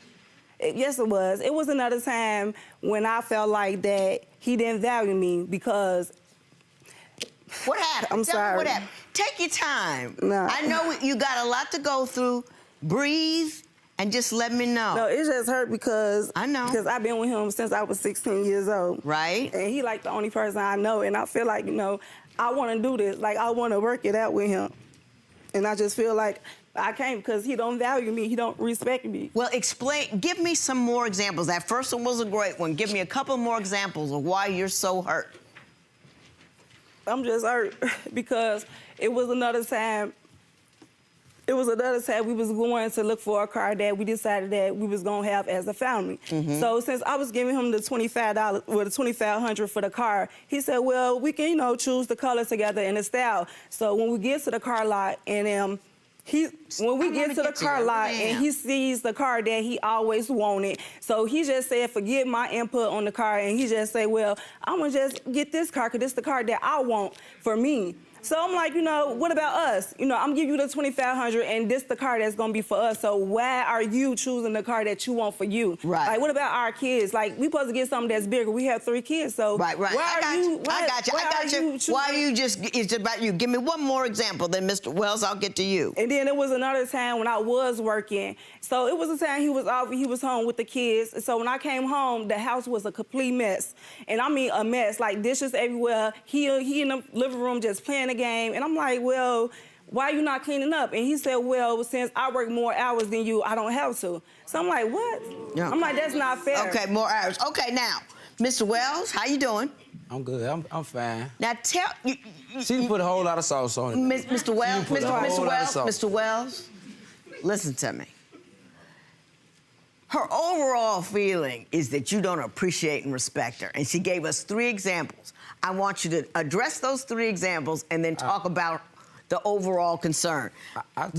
yes, it was. It was another time when I felt like that he didn't value me because. What happened? I'm sorry. What happened? Take your time. No. I know you got a lot to go through. Breathe. And just let me know. No, it just hurt because I know. Because I've been with him since I was 16 years old. Right. And he like the only person I know, and I feel like, you know, I want to do this. Like, I want to work it out with him. And I just feel like I can't because he don't value me. He don't respect me. Well, give me some more examples. That first one was a great one. Give me a couple more examples of why you're so hurt. I'm just hurt because it was another time. It was another time we was going to look for a car that we decided that we was gonna have as a family. Mm-hmm. So since I was giving him the $25, well, the $2,500 for the car, he said, well, we can, you know, choose the color together and the style. So when we get to the car lot and he sees the car that he always wanted. So he just said, forget my input on the car, and he just said, well, I'm gonna just get this car because this is the car that I want for me. So I'm like, you know, what about us? You know, I'm giving you the $2,500, and this the car that's gonna be for us. So why are you choosing the car that you want for you? Right. Like, what about our kids? Like, we supposed to get something that's bigger. We have 3 kids, so right. I got you. Why are you just? It's about you. Give me one more example, then Mr. Wells, I'll get to you. And then it was another time when I was working. So it was a time he was off. He was home with the kids. So when I came home, the house was a complete mess, and I mean a mess. Like dishes everywhere. He in the living room just playing the game, and I'm like, well, why are you not cleaning up? And he said, well, since I work more hours than you, I don't have to. So I'm like, what? Yeah. I'm like, that's not fair. Okay, more hours. Okay, now, Mr. Wells, how you doing? I'm good. I'm fine. Now tell you. She put a whole lot of sauce on it. Mr. Wells, Mr. Wells, listen to me. Her overall feeling is that you don't appreciate and respect her, and she gave us 3 examples. I want you to address those 3 examples and then talk about the overall concern.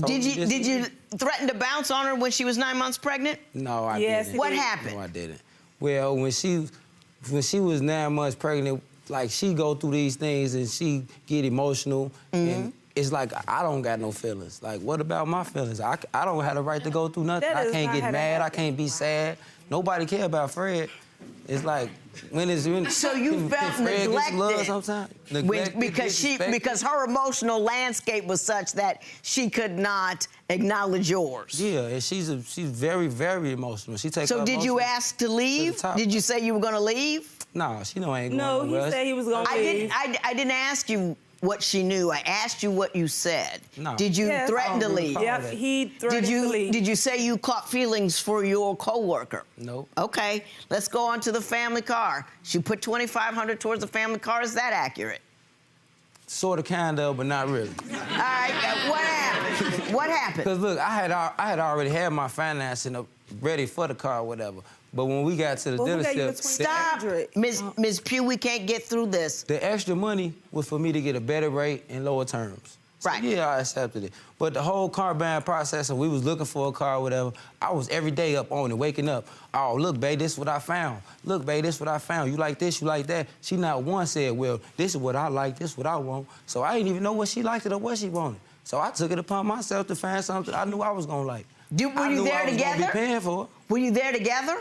Did you threaten to bounce on her when she was 9 months pregnant? No, I didn't. What happened? No, I didn't. Well, when she was 9 months pregnant, like, she go through these things and she get emotional, and it's like, I don't got no feelings. Like, what about my feelings? I don't have the right to go through nothing. I can't get mad. I can't be sad. Nobody care about Fred. It's like when So you felt Fred gets love neglected sometimes. because her emotional landscape was such that she could not acknowledge yours. Yeah, and she's very, very emotional. She takes. So did you ask to leave? Did you say you were gonna leave? No, she know I ain't going No, nowhere. he said he was gonna leave. I didn't ask you what she knew. I asked you what you said. No. Did you Yes. threaten to leave? Yep, he threatened to leave. Did you say you caught feelings for your coworker? Nope. Okay, let's go on to the family car. She put $2,500 towards the family car. Is that accurate? Sort of, kind of, but not really. All right, what happened? What happened? Because look, I had already had my financing up ready for the car or whatever. But when we got to the dealership, Stop, Ms. Pugh, we can't get through this. The extra money was for me to get a better rate and lower terms. So, right. Yeah, I accepted it. But the whole car buying process, and we was looking for a car or whatever, I was every day up on it, waking up. Oh, look, babe, this is what I found. Look, babe, this is what I found. You like this, you like that. She not once said, well, this is what I like, this is what I want. So I didn't even know what she liked it or what she wanted. So I took it upon myself to find something I knew I was gonna like. Were you there together? Be paying for it. Were you there together?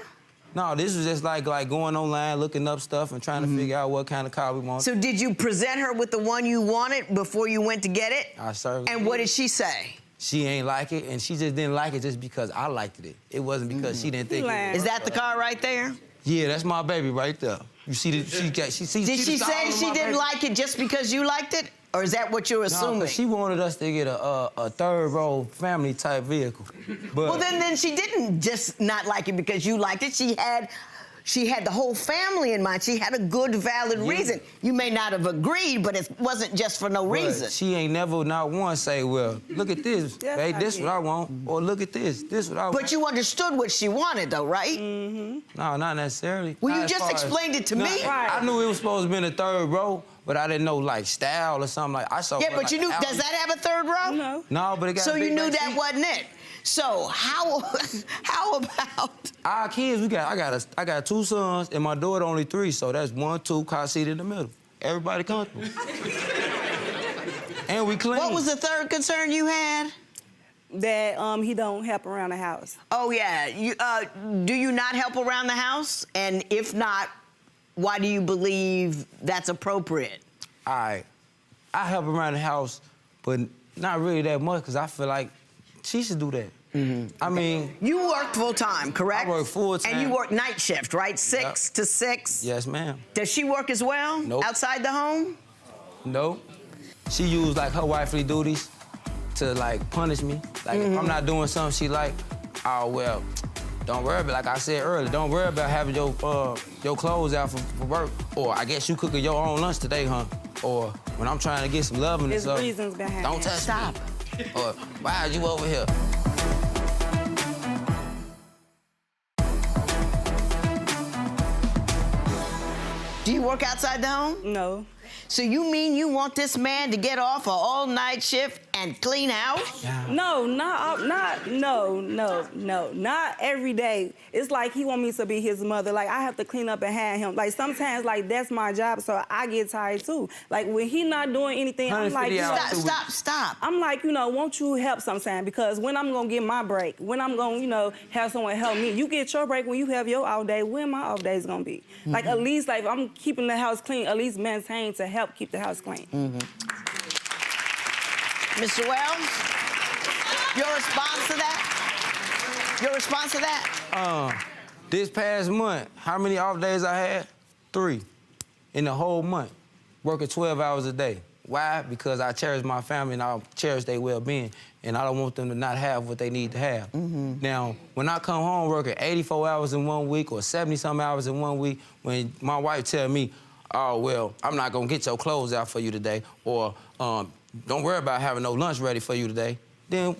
No, this was just like going online, looking up stuff and trying to figure out what kind of car we wanted. So did you present her with the one you wanted before you went to get it? I certainly And what did she say? She ain't like it, and she just didn't like it just because I liked it. It wasn't because she didn't think it was. Is that the car right there? Yeah, that's my baby right there. You see Did she say she didn't like it just because you liked it? Or is that what you're assuming? No, she wanted us to get a third row family type vehicle. But well, then she didn't just not like it because you liked it. She had the whole family in mind. She had a good, valid reason. You may not have agreed, but it wasn't just for no reason. She ain't never not once say, well, look at this, babe, this what I want, or look at this what I want. But you understood what she wanted, though, right? Mm-hmm. No, not necessarily. Well, you Not as just far as- explained it to No, me. I knew it was supposed to be in the third row, but I didn't know, like, style or something like I saw. Yeah, but you knew, does that have a third row? No. No, but it got So a you big knew back that seat. wasn't it. So how about our kids? I got 2 sons and my daughter only 3, so that's 1, 2 car seat in the middle. Everybody comfortable. And we clean. What was the third concern you had? That he don't help around the house. Oh yeah. Do you not help around the house? And if not, why do you believe that's appropriate? I help around the house, but not really that much because I feel like she should do that. I mean, you work full time, correct? I work full time. And you work night shift, right? 6 to 6. Yes, ma'am. Does she work as well? Nope. Outside the home? No. She used like her wifely duties to like punish me. Like if I'm not doing something she like, oh well, don't worry about, like I said earlier, don't worry about having your clothes out for work. Or I guess you cooking your own lunch today, huh? Or when I'm trying to get some loving There's or something, reasons behind don't it. touch Stop. me. Or why are you over here? Do you work outside the home? No. So you mean you want this man to get off an all-night shift and clean house? No, not every day. It's like he want me to be his mother. Like I have to clean up and hand him. Like sometimes, like that's my job, so I get tired too. Like when he not doing anything, I'm like, stop. I'm like, won't you help sometime? Because when I'm gonna get my break, when I'm gonna, have someone help me. You get your break when you have your off day. When my off day is gonna be? Like at least, like if I'm keeping the house clean, at least maintain to help keep the house clean. Mr. Wells, your response to that? Your response to that? This past month, how many off days I had? 3 in the whole month, working 12 hours a day. Why? Because I cherish my family and I cherish their well-being, and I don't want them to not have what they need to have. Now, when I come home working 84 hours in 1 week or 70-some hours in 1 week, when my wife tell me, oh, well, I'm not gonna get your clothes out for you today, or don't worry about having no lunch ready for you today, then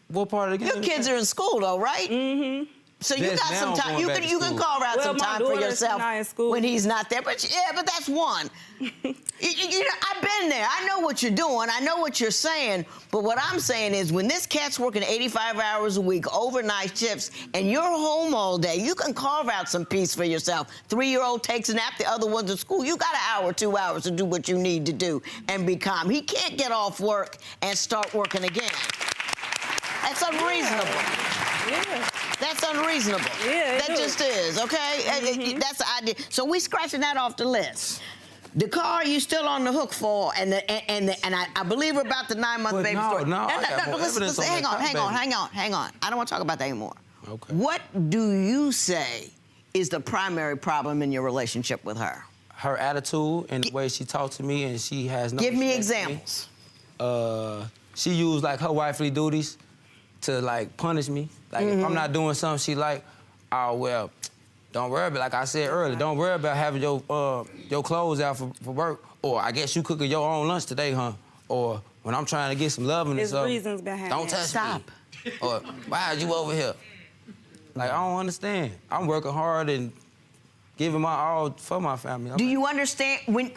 what part of the game? Your kids are in school though, right? Mm-hmm. So you Just got some now time. going You back can to you can school. carve out Well, some my time for daughter's yourself not in school. when he's not there. But that's one. I've been there. I know what you're doing. I know what you're saying. But what I'm saying is, when this cat's working 85 hours a week, overnight shifts, and you're home all day, you can carve out some peace for yourself. 3-year-old takes a nap, the other one's at school. You got an hour, 2 hours to do what you need to do and be calm. He can't get off work and start working again. That's unreasonable. Yeah. That's unreasonable. Yeah, that just is, okay? That's the idea. So we scratching that off the list. The car you still on the hook for, and I believe about the 9-month baby story. No, I got more evidence on that. Hang on. I don't want to talk about that anymore. Okay. What do you say is the primary problem in your relationship with her? Her attitude and the way she talks to me, and she has no. Give me respect for examples. She used like her wifely duties to like punish me. Like if I'm not doing something she like, oh well, don't worry about. Like I said earlier, don't worry about having your clothes out for work. Or I guess you cooking your own lunch today, huh? Or when I'm trying to get some loving or something. There's reasons behind don't that. touch me. Or why are you over here? Like I don't understand. I'm working hard and giving my all for my family. Do you understand when?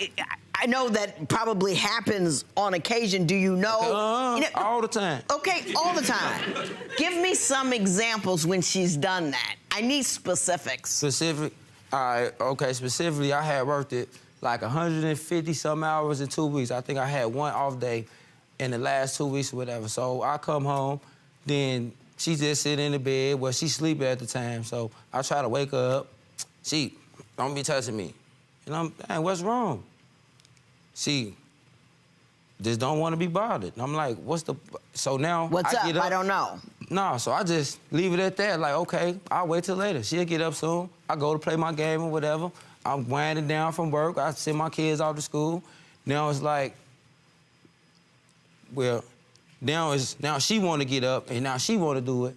I know that probably happens on occasion. Do you know? All the time. Okay, all the time. Give me some examples when she's done that. I need specifics. Specific? All right, okay, specifically, I had worked it like 150-some hours in 2 weeks. I think I had one off day in the last 2 weeks or whatever. So I come home, then she just sit in the bed. Well, she sleeping at the time, so I try to wake her up. She, don't be touching me. And I'm, dang, what's wrong? She just don't want to be bothered. And I'm like, what's the... So now What's I up? get up. I don't know. No, so I just leave it at that. Like, okay, I'll wait till later. She'll get up soon. I go to play my game or whatever. I'm winding down from work. I send my kids off to school. Now it's like, well, now she want to get up and now she want to do it.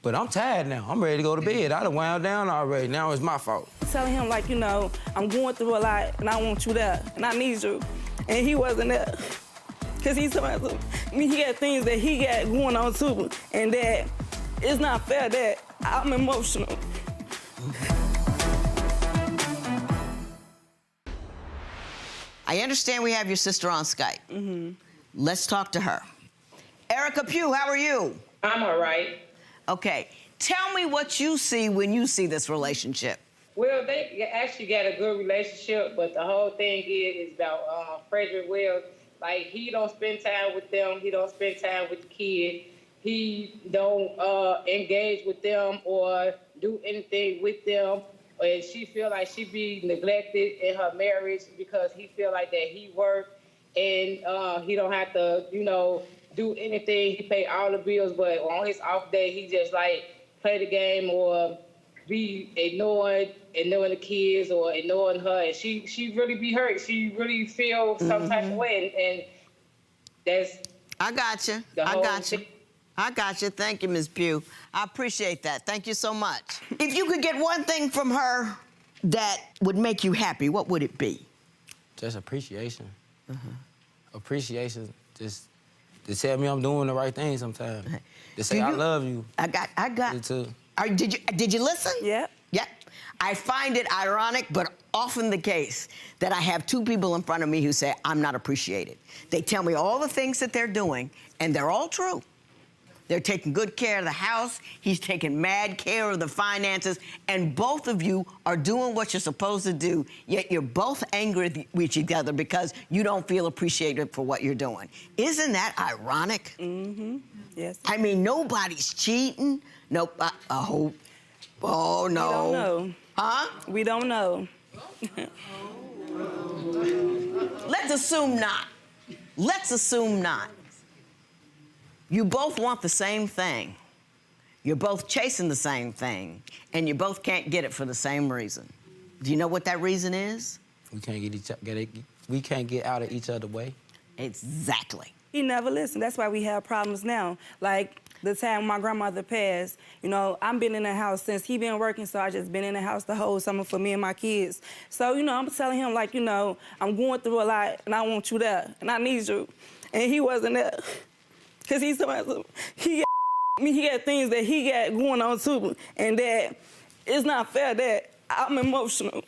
But I'm tired now. I'm ready to go to bed. I done wound down already. Now it's my fault. Telling him, like, you know, I'm going through a lot and I want you there and I need you. And he wasn't there. Because he's talking about, he got things that he got going on too. And that it's not fair that I'm emotional. I understand we have your sister on Skype. Let's talk to her. Erica Pugh, how are you? I'm all right. Okay, tell me what you see when you see this relationship. Well, they actually got a good relationship, but the whole thing is about Frederick Wells. Like, he don't spend time with them. He don't spend time with the kid. He don't engage with them or do anything with them. And she feel like she be neglected in her marriage because he feel like that he work and he don't have to, you know, do anything. He pay all the bills, but on his off day, he just like play the game or be ignoring the kids or ignoring her. And she really be hurt. She really feel some type of way. And that's... I got you. I got you. Thank you, Ms. Pugh. I appreciate that. Thank you so much. If you could get one thing from her that would make you happy, what would it be? Just appreciation. Appreciation. Just to tell me I'm doing the right thing sometimes. To say I love you. I got. You too. Did you listen? Yeah. Yeah. I find it ironic, but often the case, that I have two people in front of me who say, I'm not appreciated. They tell me all the things that they're doing, and they're all true. They're taking good care of the house. He's taking mad care of the finances. And both of you are doing what you're supposed to do, yet you're both angry with each other because you don't feel appreciated for what you're doing. Isn't that ironic? Yes. I mean, nobody's cheating. Nope. Oh, no. We don't know. Huh? We don't know. Let's assume not. Let's assume not. You both want the same thing. You're both chasing the same thing, and you both can't get it for the same reason. Do you know what that reason is? We can't get out of each other's way. Exactly. He never listened. That's why we have problems now. Like the time my grandmother passed, you know, I've been in the house since he been working, so I just been in the house the whole summer for me and my kids. So, you know, I'm telling him, like, you know, I'm going through a lot, and I want you there, and I need you. And he wasn't there. Because he got things that he got going on too, and that it's not fair that I'm emotional.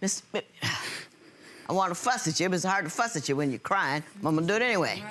Miss, I want to fuss at you, but it's hard to fuss at you when you're crying. I'm gonna do it anyway.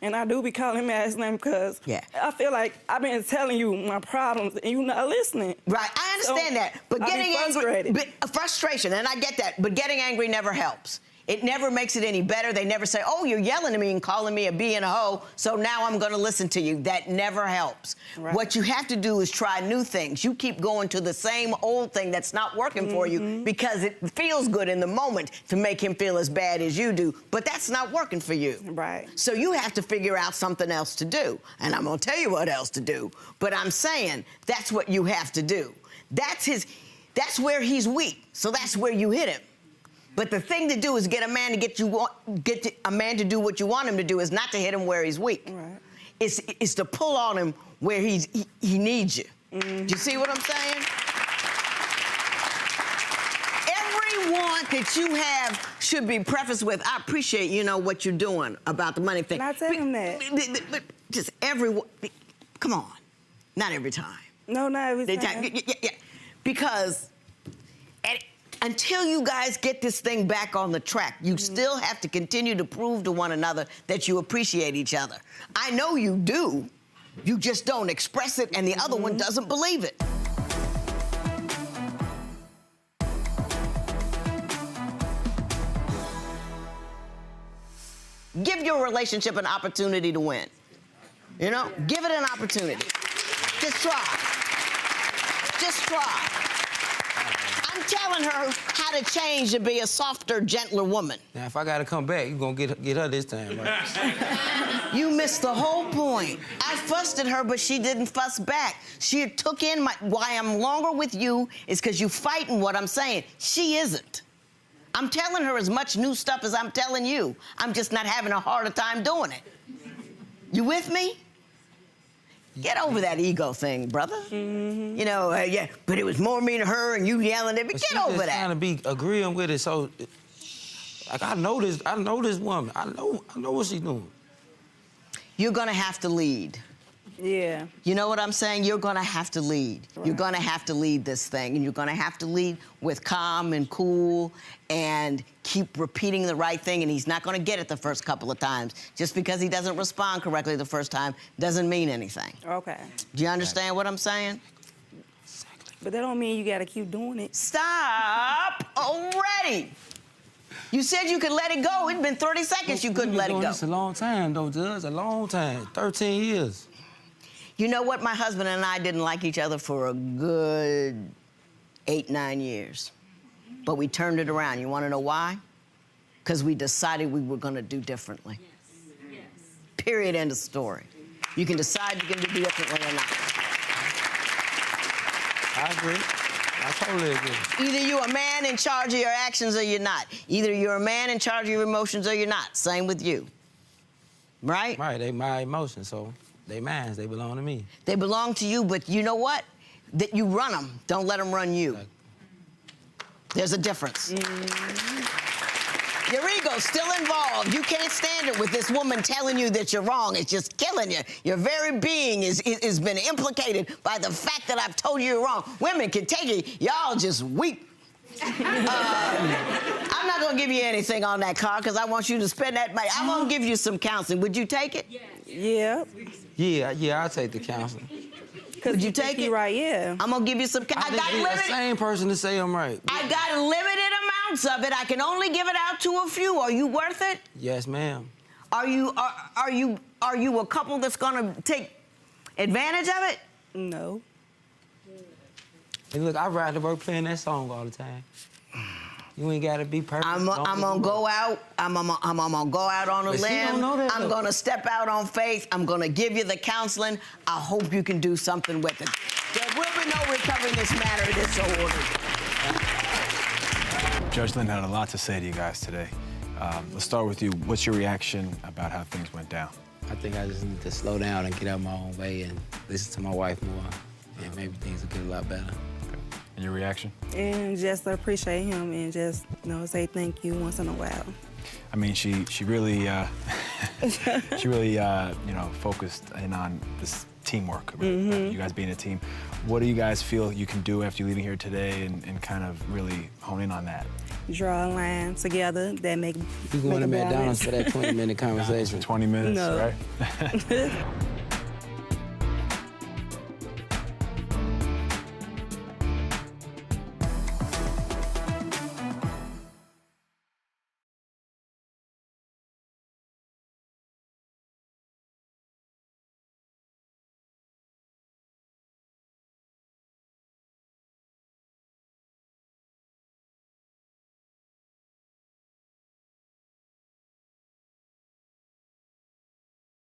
And I do be calling him last name because I feel like I've been telling you my problems and you not listening. Right, I understand that, but getting angry, frustration, and I get that, but getting angry never helps. It never makes it any better. They never say, oh, you're yelling at me and calling me a B and a hoe, so now I'm gonna listen to you. That never helps. Right. What you have to do is try new things. You keep going to the same old thing that's not working for you because it feels good in the moment to make him feel as bad as you do, but that's not working for you. Right. So you have to figure out something else to do. And I'm gonna tell you what else to do, but I'm saying that's what you have to do. That's where he's weak, so that's where you hit him. But the thing to do is get a man to a man to do what you want him to do, is not to hit him where he's weak. Right. It's to pull on him where he needs you. Do you see what I'm saying? Every want that you have should be prefaced with, I appreciate, what you're doing about the money thing. And I tell him that. But just come on. Not every time. No, not every time. Yeah. Because until you guys get this thing back on the track, you still have to continue to prove to one another that you appreciate each other. I know you do. You just don't express it, and the other one doesn't believe it. Give your relationship an opportunity to win. Give it an opportunity. Just try. Just try. I'm telling her how to change to be a softer, gentler woman. Now, if I gotta come back, you're gonna get her this time, right? You missed the whole point. I fussed at her, but she didn't fuss back. She took in why I'm longer with you is because you fighting what I'm saying. She isn't. I'm telling her as much new stuff as I'm telling you. I'm just not having a harder time doing it. You with me? Get over that ego thing, brother. Yeah, but it was more me to her and you yelling at me. Get over that. Trying to be agreeing with it, so like I know this woman. I know what she's doing. You're gonna have to lead. Yeah. You know what I'm saying? You're gonna have to lead. Right. You're gonna have to lead this thing, and you're gonna have to lead with calm and cool and keep repeating the right thing, and he's not gonna get it the first couple of times. Just because he doesn't respond correctly the first time doesn't mean anything. Okay. Do you understand what I'm saying? But that don't mean you gotta keep doing it. Stop already. You said you could let it go. It'd been 30 seconds you couldn't let it go. This a long time, though, Judge. A long time. 13 years. You know what? My husband and I didn't like each other for a good 8, 9 years. But we turned it around. You want to know why? Because we decided we were going to do differently. Yes. Period, end of story. You can decide you can do differently or not. I agree. I totally agree. Either you're a man in charge of your actions or you're not. Either you're a man in charge of your emotions or you're not. Same with you. Right? Right, they my emotions, so they mine, they belong to me. They belong to you, but you know what? That you run them. Don't let them run you. There's a difference. Your ego's still involved. You can't stand it with this woman telling you that you're wrong. It's just killing you. Your very being is been implicated by the fact that I've told you you're wrong. Women can take it. Y'all just weak. I'm not gonna give you anything on that car because I want you to spend that money. I'm gonna give you some counseling. Would you take it? Yeah. Yeah, I'll take the counseling. Would you take it? Right, yeah. I'm gonna give you some. I got limited. The same person to say I'm right. I got limited amounts of it. I can only give it out to a few. Are you worth it? Yes, ma'am. Are you a couple that's gonna take advantage of it? No. Hey, look, I ride to work playing that song all the time. You ain't gotta be perfect. I'm gonna go out. I'm gonna go out on a limb. I'm gonna step out on faith. I'm gonna give you the counseling. I hope you can do something with it. There will be no recovering this matter. It is so ordered. Judge Lynn had a lot to say to you guys today. Let's start with you. What's your reaction about how things went down? I think I just need to slow down and get out my own way and listen to my wife more, and maybe things will get a lot better. And your reaction? And just appreciate him and just, say thank you once in a while. I mean, she really, focused in on this teamwork, right? You guys being a team. What do you guys feel you can do after leaving here today and kind of really hone in on that? Draw a line together that make. You going to McDonald's for that 20-minute conversation? 20 minutes, no. right?